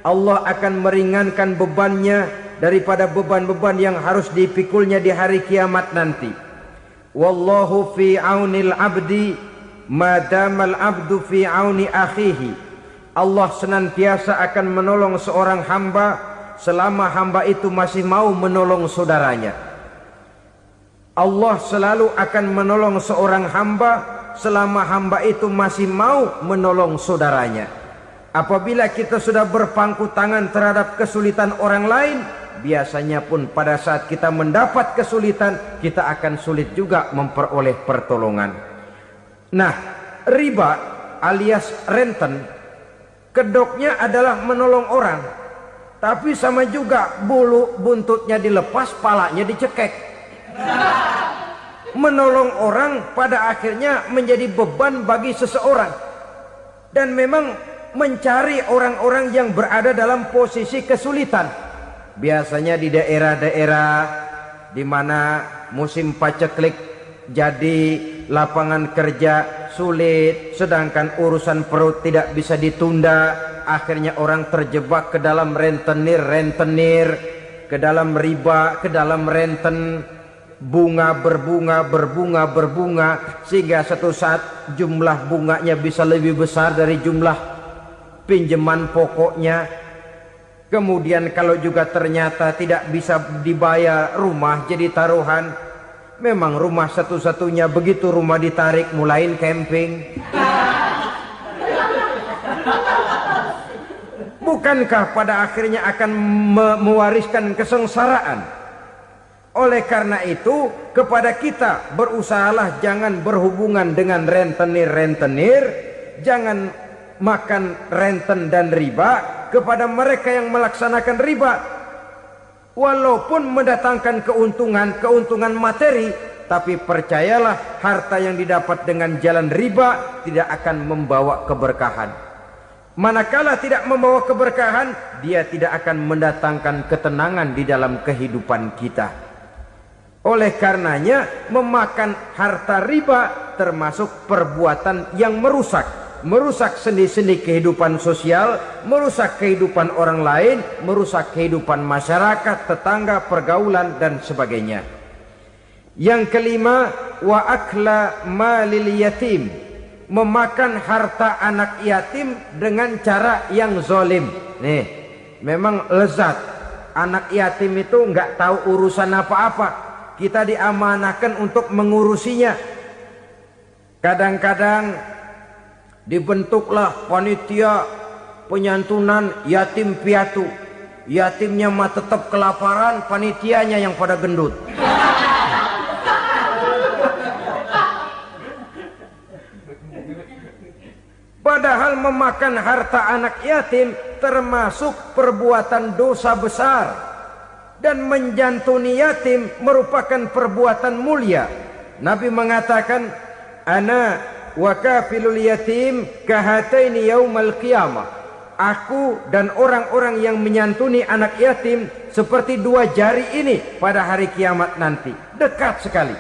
Allah akan meringankan bebannya daripada beban-beban yang harus dipikulnya di hari kiamat nanti. Wallahu fi aunil abdi madamal abdu fi auni akhihi. Allah senantiasa akan menolong seorang hamba selama hamba itu masih mau menolong saudaranya. Allah selalu akan menolong seorang hamba selama hamba itu masih mau menolong saudaranya. Apabila kita sudah berpangku tangan terhadap kesulitan orang lain, biasanya pun pada saat kita mendapat kesulitan, kita akan sulit juga memperoleh pertolongan. Nah, riba alias renten, kedoknya adalah menolong orang, tapi sama juga bulu buntutnya dilepas, palanya dicekek. Menolong orang pada akhirnya menjadi beban bagi seseorang, dan memang mencari orang-orang yang berada dalam posisi kesulitan. Biasanya di daerah-daerah di mana musim paceklik jadi lapangan kerja sulit, sedangkan urusan perut tidak bisa ditunda. Akhirnya orang terjebak ke dalam rentenir, ke dalam riba, ke dalam renten. Bunga berbunga, sehingga satu saat jumlah bunganya bisa lebih besar dari jumlah pinjaman pokoknya. Kemudian kalau juga ternyata tidak bisa dibayar, rumah jadi taruhan. Memang rumah satu-satunya, begitu rumah ditarik mulain camping. Bukankah pada akhirnya akan mewariskan kesengsaraan? Oleh karena itu, kepada kita berusahalah jangan berhubungan dengan rentenir, jangan makan renten dan riba. Kepada mereka yang melaksanakan riba, walaupun mendatangkan keuntungan materi, tapi percayalah harta yang didapat dengan jalan riba tidak akan membawa keberkahan. Manakala tidak membawa keberkahan, dia tidak akan mendatangkan ketenangan di dalam kehidupan kita. Oleh karenanya, memakan harta riba termasuk perbuatan yang merusak sendi-sendi kehidupan sosial, merusak kehidupan orang lain, merusak kehidupan masyarakat, tetangga, pergaulan, dan sebagainya. Yang kelima, wa akla malil yatim, memakan harta anak yatim dengan cara yang zalim. Nih, memang lezat. Anak yatim itu nggak tahu urusan apa-apa. Kita diamanahkan untuk mengurusinya. Kadang-kadang dibentuklah panitia penyantunan yatim piatu. Yatimnya mah tetap kelaparan, panitianya yang pada gendut. Padahal memakan harta anak yatim termasuk perbuatan dosa besar. Dan menjantuni yatim merupakan perbuatan mulia. Nabi mengatakan, ana wa kafilul yatim kahataini yaumal qiyamah. Aku dan orang-orang yang menyantuni anak yatim seperti dua jari ini pada hari kiamat nanti. Dekat sekali.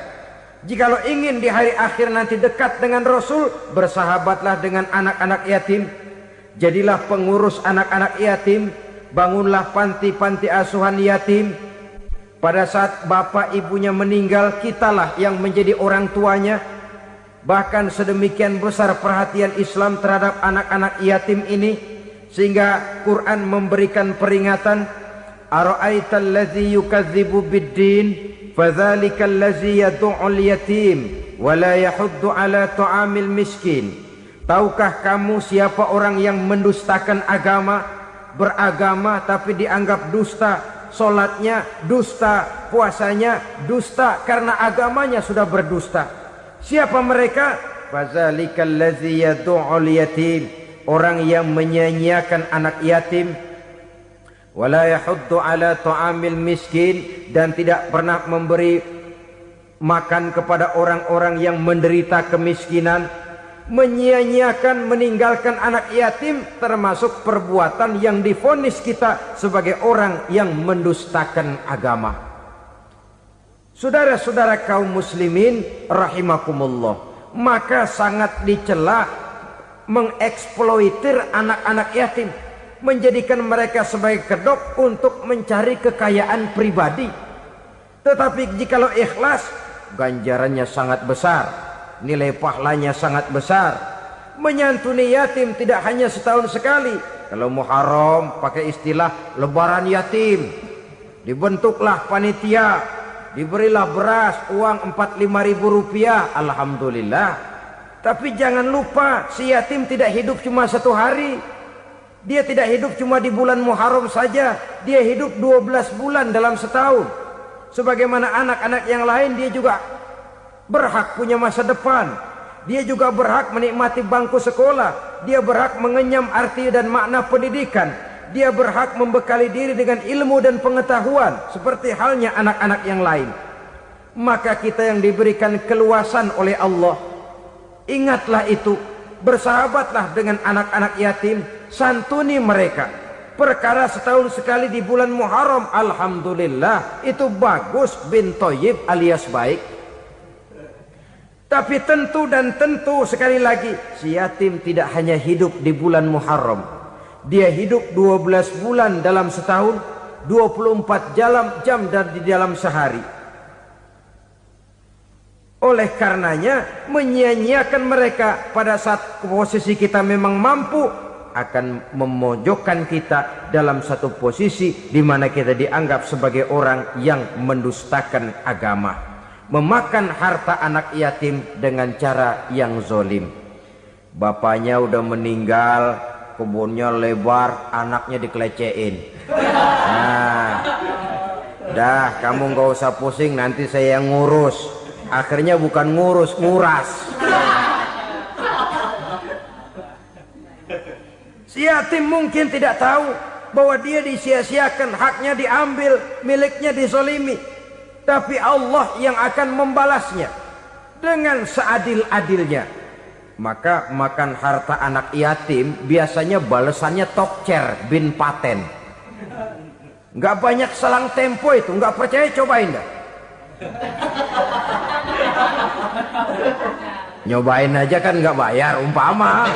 Jikalau ingin di hari akhir nanti dekat dengan Rasul, bersahabatlah dengan anak-anak yatim. Jadilah pengurus anak-anak yatim. Bangunlah panti-panti asuhan yatim. Pada saat bapak ibunya meninggal, kitalah yang menjadi orang tuanya. Bahkan sedemikian besar perhatian Islam terhadap anak-anak yatim ini, sehingga Quran memberikan peringatan, ara'aital ladzi yukadzibu biddin fadzalikal ladzi yad'ul yatim wa la yahuddu ala ta'amil miskin. Tahukah kamu siapa orang yang mendustakan agama? Beragama tapi dianggap dusta, solatnya dusta, puasanya dusta, karena agamanya sudah berdusta. Siapa mereka? Fazalikal ladzi yad'ul yatim, orang yang menyia-nyiakan anak yatim. Wala yahuddu ala ta'amil miskin, dan tidak pernah memberi makan kepada orang-orang yang menderita kemiskinan, menyia-nyiakan, meninggalkan anak yatim, termasuk perbuatan yang divonis kita sebagai orang yang mendustakan agama. Saudara-saudara kaum muslimin rahimakumullah, maka sangat dicela mengeksploitir anak-anak yatim, menjadikan mereka sebagai kedok untuk mencari kekayaan pribadi. Tetapi jikalau ikhlas, ganjarannya sangat besar, nilai pahalanya sangat besar. Menyantuni yatim tidak hanya setahun sekali. Kalau Muharram pakai istilah lebaran yatim, dibentuklah panitia, diberilah beras, uang 4-5 ribu rupiah, alhamdulillah. Tapi jangan lupa, si yatim tidak hidup cuma satu hari. Dia tidak hidup cuma di bulan Muharram saja, dia hidup 12 bulan dalam setahun. Sebagaimana anak-anak yang lain, dia juga berhak punya masa depan. Dia juga berhak menikmati bangku sekolah. Dia berhak mengenyam arti dan makna pendidikan. Dia berhak membekali diri dengan ilmu dan pengetahuan, seperti halnya anak-anak yang lain. Maka kita yang diberikan keluasan oleh Allah, ingatlah itu, bersahabatlah dengan anak-anak yatim, santuni mereka. Perkara setahun sekali di bulan Muharram, alhamdulillah, itu bagus, bin Thayyib alias baik. Tapi tentu dan tentu sekali lagi, si yatim tidak hanya hidup di bulan Muharram. Dia hidup 12 bulan dalam setahun, 24 jam dan di dalam sehari. Oleh karenanya, menyia-nyiakan mereka pada saat posisi kita memang mampu akan memojokkan kita dalam satu posisi di mana kita dianggap sebagai orang yang mendustakan agama, memakan harta anak yatim dengan cara yang zolim. Bapaknya udah meninggal, kebunnya lebar, anaknya dikelecehin. Nah, dah kamu gak usah pusing, nanti saya yang ngurus. Akhirnya bukan ngurus, nguras. Si yatim mungkin tidak tahu bahwa dia disia-siakan, haknya diambil, miliknya dizolimi. Tapi Allah yang akan membalasnya dengan seadil-adilnya. Maka makan harta anak yatim biasanya balasannya tokcer bin paten. Nggak banyak selang tempo itu, nggak percaya cobain dah. Nyobain aja kan nggak bayar, umpama.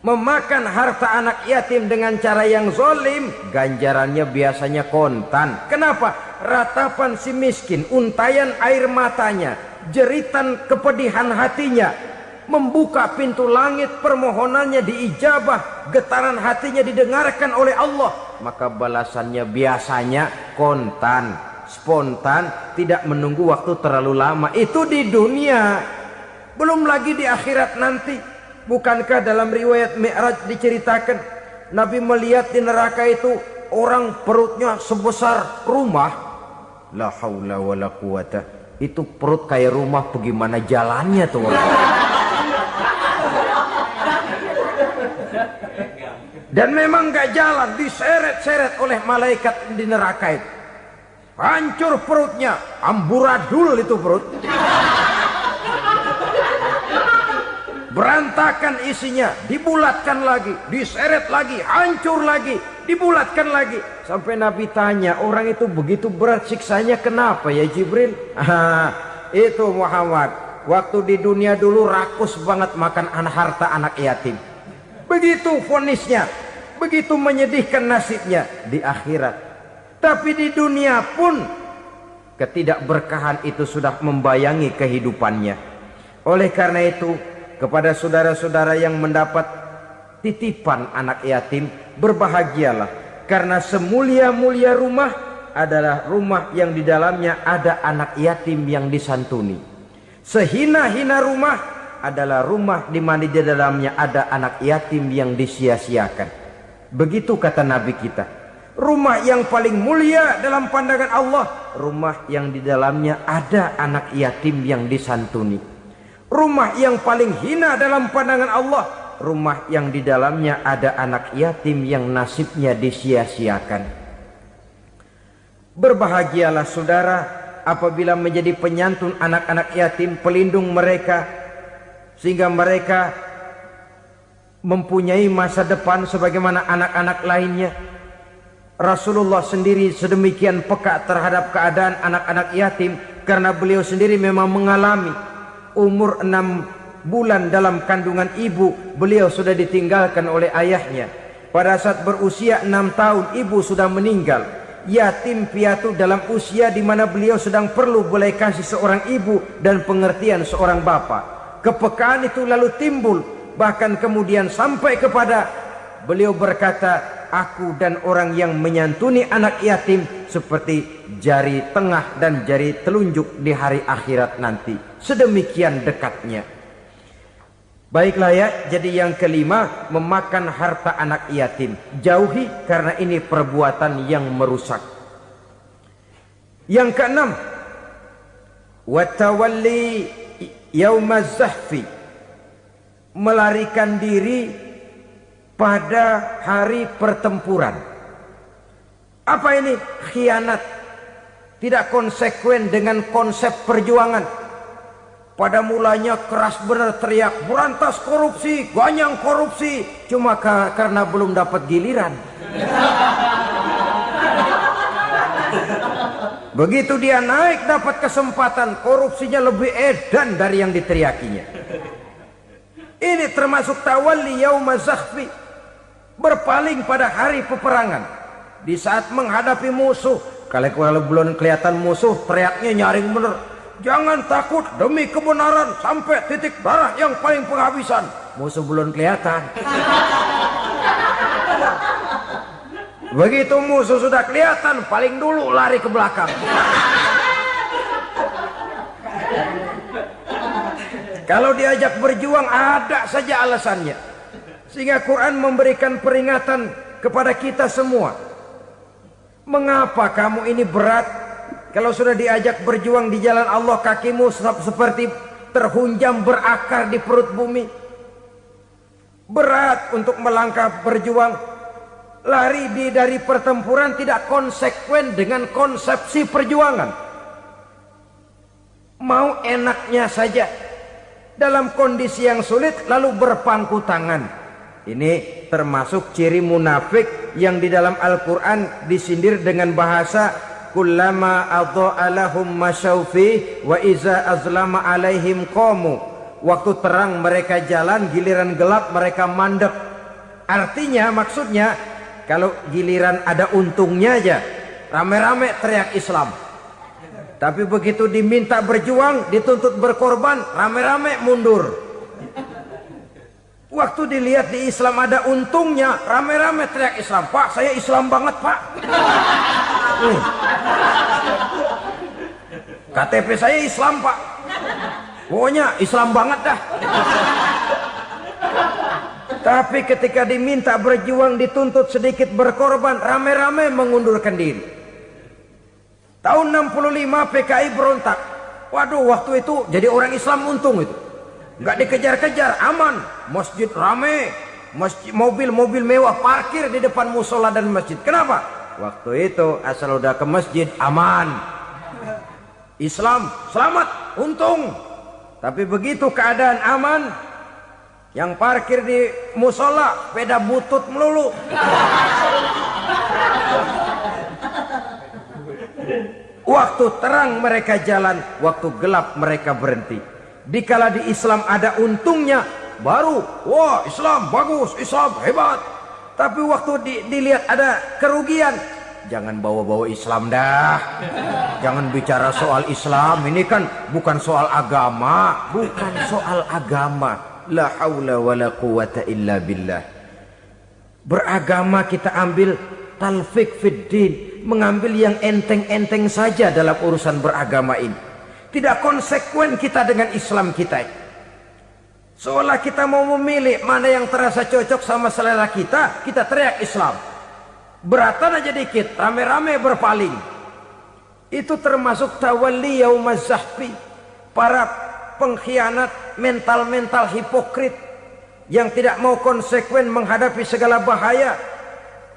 Memakan harta anak yatim dengan cara yang zolim, ganjarannya biasanya kontan. Kenapa? Ratapan si miskin, untayan air matanya, jeritan kepedihan hatinya, membuka pintu langit, permohonannya diijabah, getaran hatinya didengarkan oleh Allah. Maka balasannya biasanya kontan, spontan, tidak menunggu waktu terlalu lama. Itu di dunia, belum lagi di akhirat nanti. Bukankah dalam riwayat Mi'raj diceritakan Nabi melihat di neraka itu orang perutnya sebesar rumah? La haula wala quwata. Itu perut kayak rumah, bagaimana jalannya tuh orang? Dan memang gak jalan, diseret-seret oleh malaikat di neraka itu. Hancur perutnya, amburadul itu perut. Berantakan isinya, dibulatkan lagi, diseret lagi, hancur lagi, dibulatkan lagi. Sampai Nabi tanya, orang itu begitu berat siksanya kenapa ya Jibril? Itu Muhammad, waktu di dunia dulu rakus banget makan harta anak yatim. Begitu vonisnya, begitu menyedihkan nasibnya di akhirat. Tapi di dunia pun ketidakberkahan itu sudah membayangi kehidupannya. Oleh karena itu, kepada saudara-saudara yang mendapat titipan anak yatim, berbahagialah, karena semulia-mulia rumah adalah rumah yang di dalamnya ada anak yatim yang disantuni. Sehina-hina rumah adalah rumah di mana di dalamnya ada anak yatim yang disia-siakan. Begitu kata Nabi kita. Rumah yang paling mulia dalam pandangan Allah, rumah yang di dalamnya ada anak yatim yang disantuni. Rumah yang paling hina dalam pandangan Allah, rumah yang di dalamnya ada anak yatim yang nasibnya disia-siakan. Berbahagialah saudara apabila menjadi penyantun anak-anak yatim, pelindung mereka, sehingga mereka mempunyai masa depan sebagaimana anak-anak lainnya. Rasulullah sendiri sedemikian peka terhadap keadaan anak-anak yatim karena beliau sendiri memang mengalami umur 6 bulan dalam kandungan ibu, beliau sudah ditinggalkan oleh ayahnya. Pada saat berusia 6 tahun ibu sudah meninggal. Yatim piatu dalam usia di mana beliau sedang perlu belas kasih seorang ibu dan pengertian seorang bapa. Kepekaan itu lalu timbul, bahkan kemudian sampai kepada beliau berkata, aku dan orang yang menyantuni anak yatim seperti jari tengah dan jari telunjuk di hari akhirat nanti. Sedemikian dekatnya. Baiklah ya, jadi yang kelima, memakan harta anak yatim. Jauhi karena ini perbuatan yang merusak. Yang keenam, watawalli yaumaz zahfi, melarikan diri pada hari pertempuran. Apa ini? Khianat. Tidak konsekuen dengan konsep perjuangan. Pada mulanya keras benar teriak, berantas korupsi, ganyang korupsi. Cuma karena belum dapat giliran. Begitu dia naik dapat kesempatan, korupsinya lebih edan dari yang diteriakinya. Ini termasuk tawalli yaumaz zahfi, berpaling pada hari peperangan. Di saat menghadapi musuh, kalau belum kelihatan musuh, teriaknya nyaring bener. Jangan takut demi kebenaran sampai titik darah yang paling penghabisan. Musuh belum kelihatan. Begitu musuh sudah kelihatan, paling dulu lari ke belakang. Kalau diajak berjuang ada saja alasannya. Sehingga Quran memberikan peringatan kepada kita semua. Mengapa kamu ini berat? Kalau sudah diajak berjuang di jalan Allah, kakimu seperti terhunjam berakar di perut bumi. Berat untuk melangkah berjuang. Lari dari pertempuran tidak konsekuen dengan konsepsi perjuangan. Mau enaknya saja. Dalam kondisi yang sulit lalu berpangku tangan. Ini termasuk ciri munafik yang di dalam Al-Quran disindir dengan bahasa kullama adha'a lahum masyaufi wa iza azlama alaihim qamu. Waktu terang mereka jalan, giliran gelap mereka mandek. Artinya, maksudnya kalau giliran ada untungnya aja rame-rame teriak Islam. Tapi begitu diminta berjuang, dituntut berkorban, rame-rame mundur. Waktu dilihat di Islam ada untungnya, rame-rame teriak Islam. Pak, saya Islam banget, Pak. KTP saya Islam, Pak. Pokoknya Islam banget dah. Tapi ketika diminta berjuang, dituntut sedikit berkorban, rame-rame mengundurkan diri. Tahun 65 PKI berontak. Waduh, waktu itu jadi orang Islam untung itu. Nggak dikejar-kejar, aman. Masjid rame, masjid, mobil-mobil mewah parkir di depan musola dan masjid. Kenapa? Waktu itu asal udah ke masjid aman. Islam selamat, untung. Tapi begitu keadaan aman, yang parkir di musola sepeda butut melulu. Waktu terang mereka jalan, waktu gelap mereka berhenti. Dikala di Islam ada untungnya, baru wah Islam bagus, Islam hebat. Tapi waktu dilihat ada kerugian, jangan bawa-bawa Islam dah. Jangan bicara soal Islam, ini kan bukan soal agama. Bukan soal agama. La haula wa la quwata illa billah. Beragama kita ambil talfik fid din, mengambil yang enteng-enteng saja dalam urusan beragama ini. Tidak konsekuen kita dengan Islam kita. Seolah kita mau memilih mana yang terasa cocok sama selera kita, kita teriak Islam. Beratan aja dikit, rame-rame berpaling. Itu termasuk tawalli yaumaz zahfi. Para pengkhianat, mental-mental hipokrit yang tidak mau konsekuen menghadapi segala bahaya.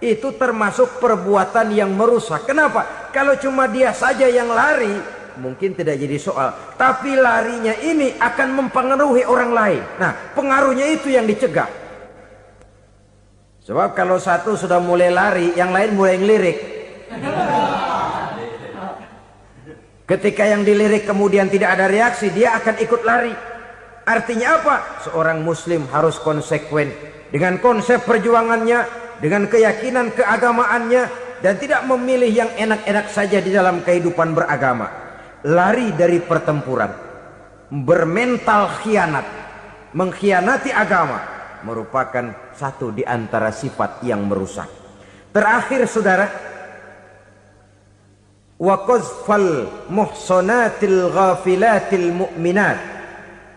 itu termasuk perbuatan yang merusak. Kenapa? Kalau cuma dia saja yang lari, mungkin tidak jadi soal. Tapi larinya ini akan mempengaruhi orang lain. Nah, pengaruhnya itu yang dicegah. Sebab kalau satu sudah mulai lari, yang lain mulai ngelirik. Ketika yang dilirik kemudian tidak ada reaksi, dia akan ikut lari. Artinya apa? Seorang muslim harus konsekuen dengan konsep perjuangannya, dengan keyakinan keagamaannya, dan tidak memilih yang enak-enak saja di dalam kehidupan beragama. Lari dari pertempuran, bermental khianat, mengkhianati agama, merupakan satu di antara sifat yang merusak. Terakhir saudara, wa qazfal muhsanatil ghafilatil mu'minat,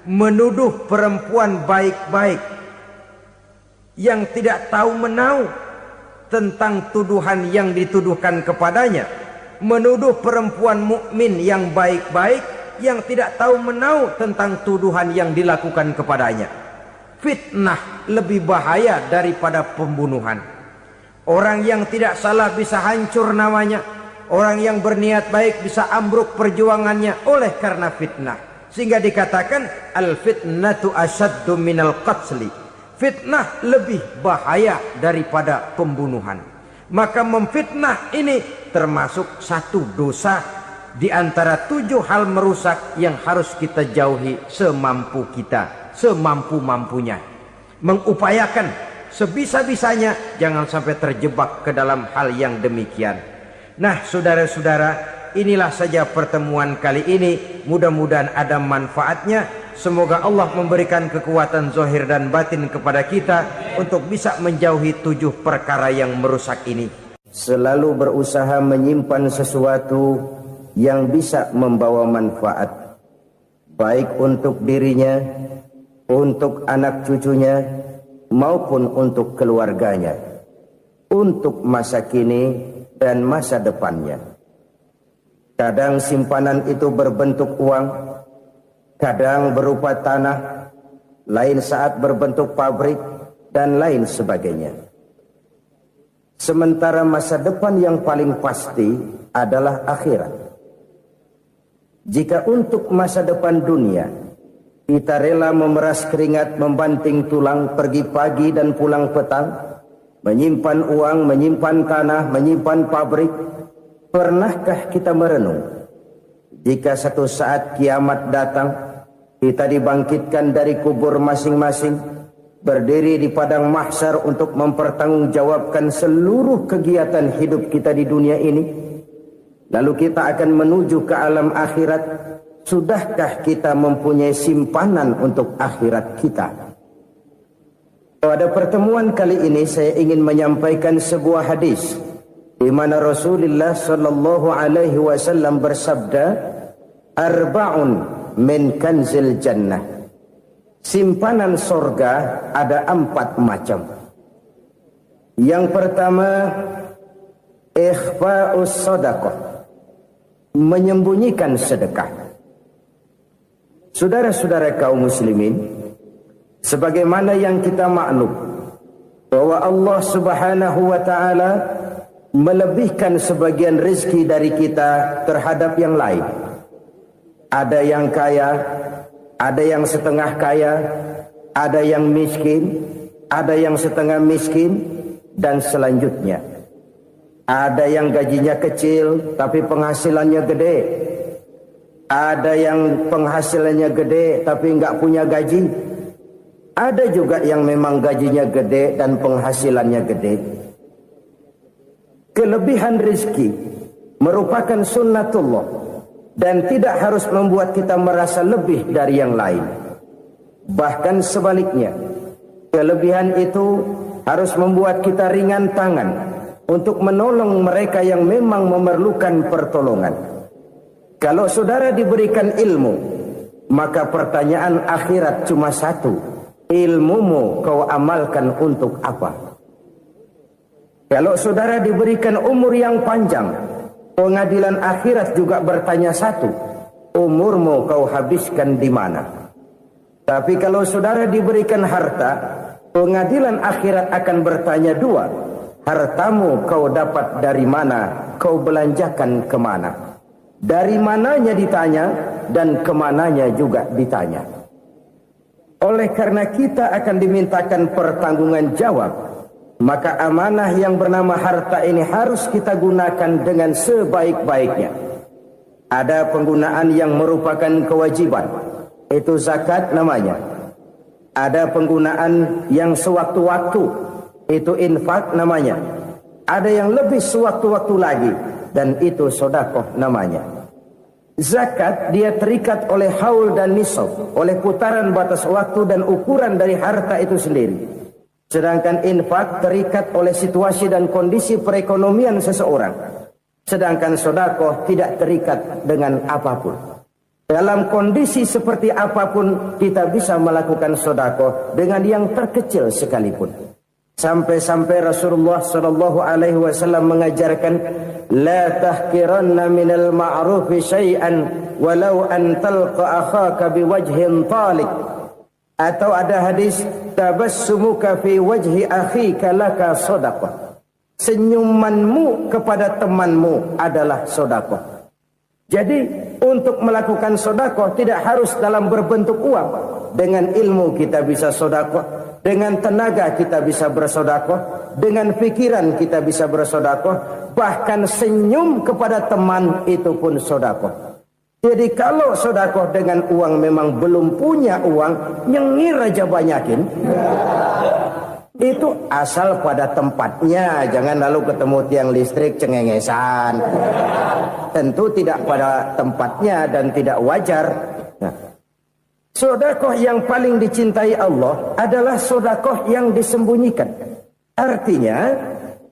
menuduh perempuan baik-baik yang tidak tahu menahu tentang tuduhan yang dituduhkan kepadanya, menuduh perempuan mukmin yang baik-baik yang tidak tahu menahu tentang tuduhan yang dilakukan kepadanya. Fitnah lebih bahaya daripada pembunuhan. Orang yang tidak salah bisa hancur namanya, orang yang berniat baik bisa ambruk perjuangannya oleh karena fitnah. Sehingga dikatakan al-fitnatu asyaddu minal qatli. Fitnah lebih bahaya daripada pembunuhan. Maka memfitnah ini termasuk satu dosa di antara 7 hal merusak yang harus kita jauhi semampu kita, semampu-mampunya. Mengupayakan sebisa-bisanya jangan sampai terjebak ke dalam hal yang demikian. Nah, saudara-saudara, inilah saja pertemuan kali ini. Mudah-mudahan ada manfaatnya. Semoga Allah memberikan kekuatan zahir dan batin kepada kita untuk bisa menjauhi 7 perkara yang merusak ini. Selalu berusaha menyimpan sesuatu yang bisa membawa manfaat, baik untuk dirinya, untuk anak cucunya, maupun untuk keluarganya, untuk masa kini dan masa depannya. Kadang simpanan itu berbentuk uang, kadang berupa tanah, lain saat berbentuk pabrik, dan lain sebagainya. Sementara masa depan yang paling pasti adalah akhirat. Jika untuk masa depan dunia kita rela memeras keringat, membanting tulang, pergi pagi dan pulang petang, menyimpan uang, menyimpan tanah, menyimpan pabrik, pernahkah kita merenung jika satu saat kiamat datang, kita dibangkitkan dari kubur masing-masing, berdiri di padang mahsyar untuk mempertanggungjawabkan seluruh kegiatan hidup kita di dunia ini, lalu kita akan menuju ke alam akhirat. Sudahkah kita mempunyai simpanan untuk akhirat kita? Pada pertemuan kali ini saya ingin menyampaikan sebuah hadis di mana Rasulullah sallallahu alaihi wasallam bersabda, arba'un min kanzil jannah. Simpanan sorga ada 4 macam. Yang pertama, ikhfa'us sadaqah, menyembunyikan sedekah. Saudara-saudara kaum muslimin, sebagaimana yang kita maklum bahwa Allah Subhanahu wa taala melebihkan sebagian rezeki dari kita terhadap yang lain. Ada yang kaya, ada yang setengah kaya, ada yang miskin, ada yang setengah miskin, dan selanjutnya. Ada yang gajinya kecil tapi penghasilannya gede. Ada yang penghasilannya gede tapi nggak punya gaji. Ada juga yang memang gajinya gede dan penghasilannya gede. Kelebihan rezeki merupakan sunnatullah dan tidak harus membuat kita merasa lebih dari yang lain. Bahkan sebaliknya, kelebihan itu harus membuat kita ringan tangan untuk menolong mereka yang memang memerlukan pertolongan. Kalau saudara diberikan ilmu, maka pertanyaan akhirat cuma satu: ilmumu kau amalkan untuk apa? Kalau saudara diberikan umur yang panjang, pengadilan akhirat juga bertanya satu: umurmu kau habiskan di mana? Tapi kalau saudara diberikan harta, pengadilan akhirat akan bertanya 2: hartamu kau dapat dari mana, kau belanjakan kemana. Dari mananya ditanya, dan kemananya juga ditanya. Oleh karena kita akan dimintakan pertanggungan jawab, maka amanah yang bernama harta ini harus kita gunakan dengan sebaik-baiknya. Ada penggunaan yang merupakan kewajiban, itu zakat namanya. Ada penggunaan yang sewaktu-waktu, itu infak namanya. Ada yang lebih sewaktu-waktu lagi, dan itu sedekah namanya. Zakat dia terikat oleh haul dan nisab, oleh putaran batas waktu dan ukuran dari harta itu sendiri. Sedangkan infak terikat oleh situasi dan kondisi perekonomian seseorang. Sedangkan sedekah tidak terikat dengan apapun. Dalam kondisi seperti apapun kita bisa melakukan sedekah dengan yang terkecil sekalipun. Sampai-sampai Rasulullah sallallahu alaihi wasallam mengajarkan, la tahqiranna minal ma'rufi syai'an walau an talqa akhaka biwajhin talik. Atau ada hadis, tabassumuka fi wajhi akhika laka sedekah. Senyumanmu kepada temanmu adalah sedekah. Jadi untuk melakukan sedekah tidak harus dalam berbentuk uang. Dengan ilmu kita bisa sedekah. Dengan tenaga kita bisa bersedekah, dengan pikiran kita bisa bersedekah, bahkan senyum kepada teman itu pun sedekah. Jadi kalau sedekah dengan uang memang belum punya uang, nyengir aja banyakin. Itu asal pada tempatnya, jangan lalu ketemu tiang listrik cengengesan. Tentu tidak pada tempatnya dan tidak wajar. Nah, sedekah yang paling dicintai Allah adalah sedekah yang disembunyikan. Artinya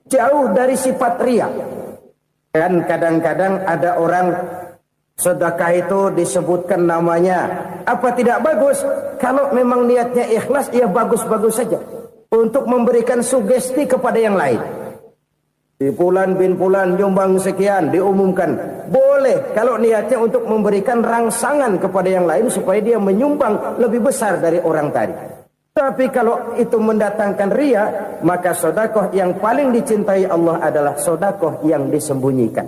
jauh dari sifat riya. Kan kadang-kadang ada orang sedekah itu disebutkan namanya. Apa tidak bagus? Kalau memang niatnya ikhlas, ya bagus-bagus saja. Untuk memberikan sugesti kepada yang lain. Di Fulan bin Fulan nyumbang sekian, diumumkan. Boleh kalau niatnya untuk memberikan rangsangan kepada yang lain supaya dia menyumbang lebih besar dari orang tadi. Tapi kalau itu mendatangkan riya, maka sedekah yang paling dicintai Allah adalah sedekah yang disembunyikan.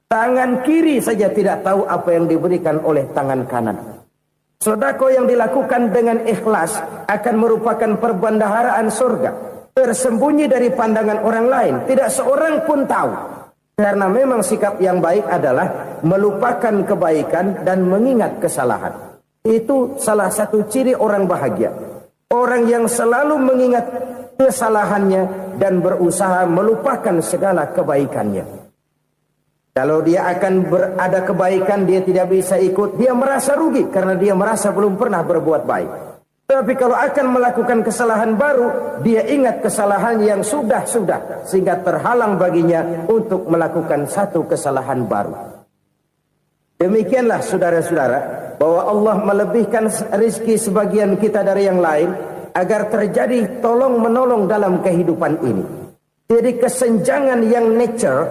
Tangan kiri saja tidak tahu apa yang diberikan oleh tangan kanan. Sedekah yang dilakukan dengan ikhlas akan merupakan perbendaharaan surga. Tersembunyi dari pandangan orang lain, tidak seorang pun tahu. Karena memang sikap yang baik adalah melupakan kebaikan dan mengingat kesalahan. Itu salah satu ciri orang bahagia. Orang yang selalu mengingat kesalahannya dan berusaha melupakan segala kebaikannya. Kalau dia akan berada kebaikan, dia tidak bisa ikut, dia merasa rugi karena dia merasa belum pernah berbuat baik. Tapi kalau akan melakukan kesalahan baru, dia ingat kesalahan yang sudah-sudah, sehingga terhalang baginya untuk melakukan satu kesalahan baru. Demikianlah saudara-saudara, bahwa Allah melebihkan rezeki sebagian kita dari yang lain, agar terjadi tolong-menolong dalam kehidupan ini. Jadi kesenjangan yang nature,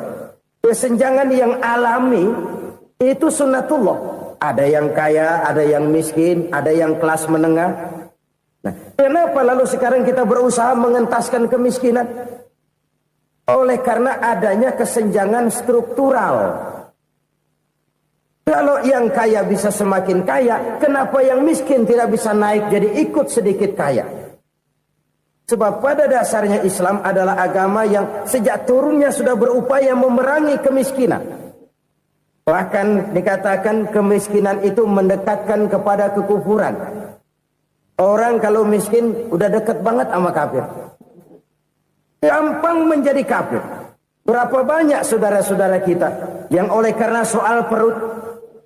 kesenjangan yang alami, itu sunnatullah. Ada yang kaya, ada yang miskin, ada yang kelas menengah. Nah, kenapa lalu sekarang kita berusaha mengentaskan kemiskinan? Oleh karena adanya kesenjangan struktural. Kalau yang kaya bisa semakin kaya, kenapa yang miskin tidak bisa naik jadi ikut sedikit kaya? Sebab pada dasarnya Islam adalah agama yang sejak turunnya sudah berupaya memerangi kemiskinan. Bahkan dikatakan kemiskinan itu mendekatkan kepada kekufuran. Orang kalau miskin udah dekat banget sama kafir. Gampang menjadi kafir. Berapa banyak saudara-saudara kita yang oleh karena soal perut,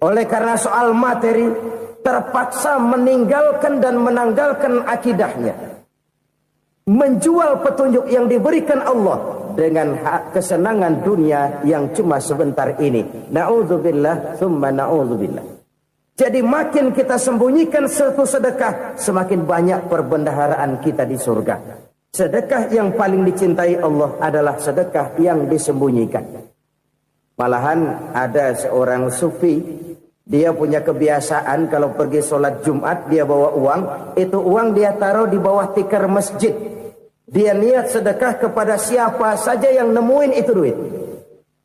oleh karena soal materi, terpaksa meninggalkan dan menanggalkan akidahnya. Menjual petunjuk yang diberikan Allah dengan kesenangan dunia yang cuma sebentar ini. Na'udzubillah, thumma na'udzubillah. Jadi makin kita sembunyikan satu sedekah, semakin banyak perbendaharaan kita di surga. Sedekah yang paling dicintai Allah adalah sedekah yang disembunyikan. Malahan ada seorang sufi, dia punya kebiasaan kalau pergi sholat Jumat dia bawa uang, itu uang dia taruh di bawah tikar masjid. Dia niat sedekah kepada siapa saja yang nemuin itu duit.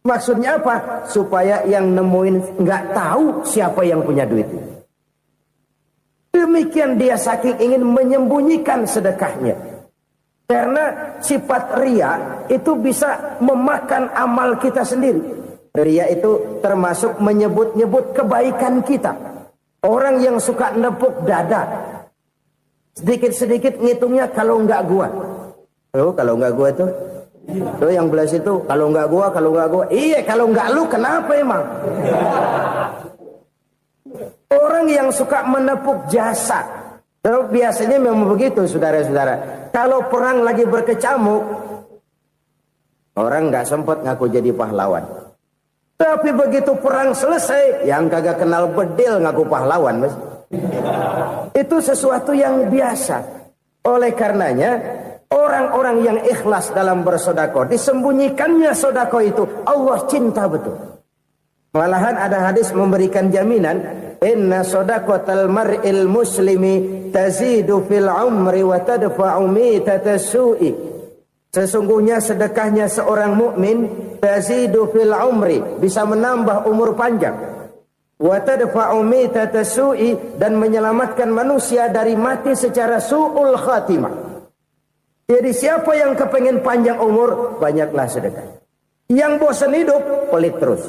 Maksudnya apa? Supaya yang nemuin nggak tahu siapa yang punya duit. Demikian dia saking ingin menyembunyikan sedekahnya. Karena sifat riya itu bisa memakan amal kita sendiri. Riya itu termasuk menyebut-nyebut kebaikan kita. Orang yang suka nepuk dada, sedikit-sedikit ngitungnya kalau nggak gua. Oh, kalau nggak gua tuh yang belah situ, kalau nggak gua. Iya, kalau nggak lu kenapa emang? Orang yang suka menepuk jasa. Biasanya memang begitu, saudara-saudara. Kalau perang lagi berkecamuk, orang nggak sempat ngaku jadi pahlawan. Tapi begitu perang selesai, yang kagak kenal bedil ngaku pahlawan, Mas. Itu sesuatu yang biasa. Oleh karenanya, orang-orang yang ikhlas dalam bersedekah, disembunyikannya sedekah itu, Allah cinta betul. Malahan ada hadis memberikan jaminan, inna shadaqatal mar'il muslimi tazidu fil umri wa tadfa'u mitatas su'i. Sesungguhnya sedekahnya seorang mukmin tazidu fil umri, bisa menambah umur panjang. Wa tadfa'u mitatas su'i, dan menyelamatkan manusia dari mati secara su'ul khatimah. Jadi siapa yang kepengen panjang umur, banyaklah sedekah. Yang bosan hidup, pelit terus.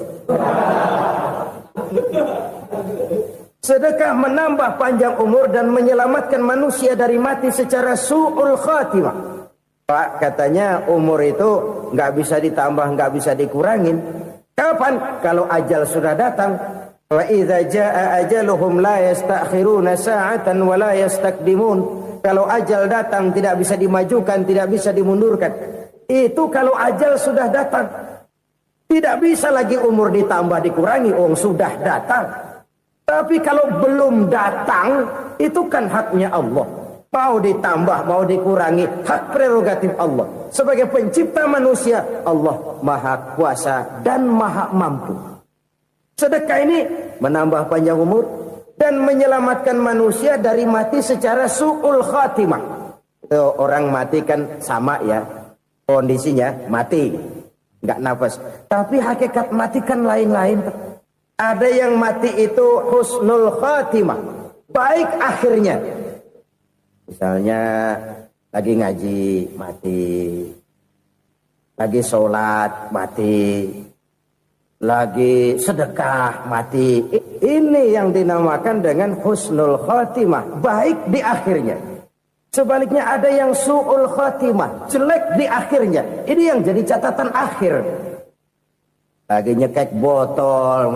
Sedekah menambah panjang umur dan menyelamatkan manusia dari mati secara su'ul khatimah. Pak, katanya umur itu nggak bisa ditambah, nggak bisa dikurangin. Kapan? Kalau ajal sudah datang. Wa idza jaa ajaluhum la yastakhiruna sa'atan wa la yastakdimun. Kalau ajal datang tidak bisa dimajukan, tidak bisa dimundurkan. Itu kalau ajal sudah datang. Tidak bisa lagi umur ditambah dikurangi, sudah datang. Tapi kalau belum datang, itu kan haknya Allah. Mau ditambah, mau dikurangi, hak prerogatif Allah. Sebagai pencipta manusia, Allah maha kuasa dan maha mampu. Sedekah ini menambah panjang umur dan menyelamatkan manusia dari mati secara su'ul khatimah. Orang mati kan sama ya, kondisinya mati, nggak nafas. Tapi hakikat mati kan lain-lain. Ada yang mati itu husnul khatimah, baik akhirnya. Misalnya lagi ngaji mati, lagi sholat mati, lagi sedekah mati. Ini yang dinamakan dengan husnul khatimah, baik di akhirnya. Sebaliknya ada yang su'ul khatimah, jelek di akhirnya. Ini yang jadi catatan akhir. Lagi nyekek botol,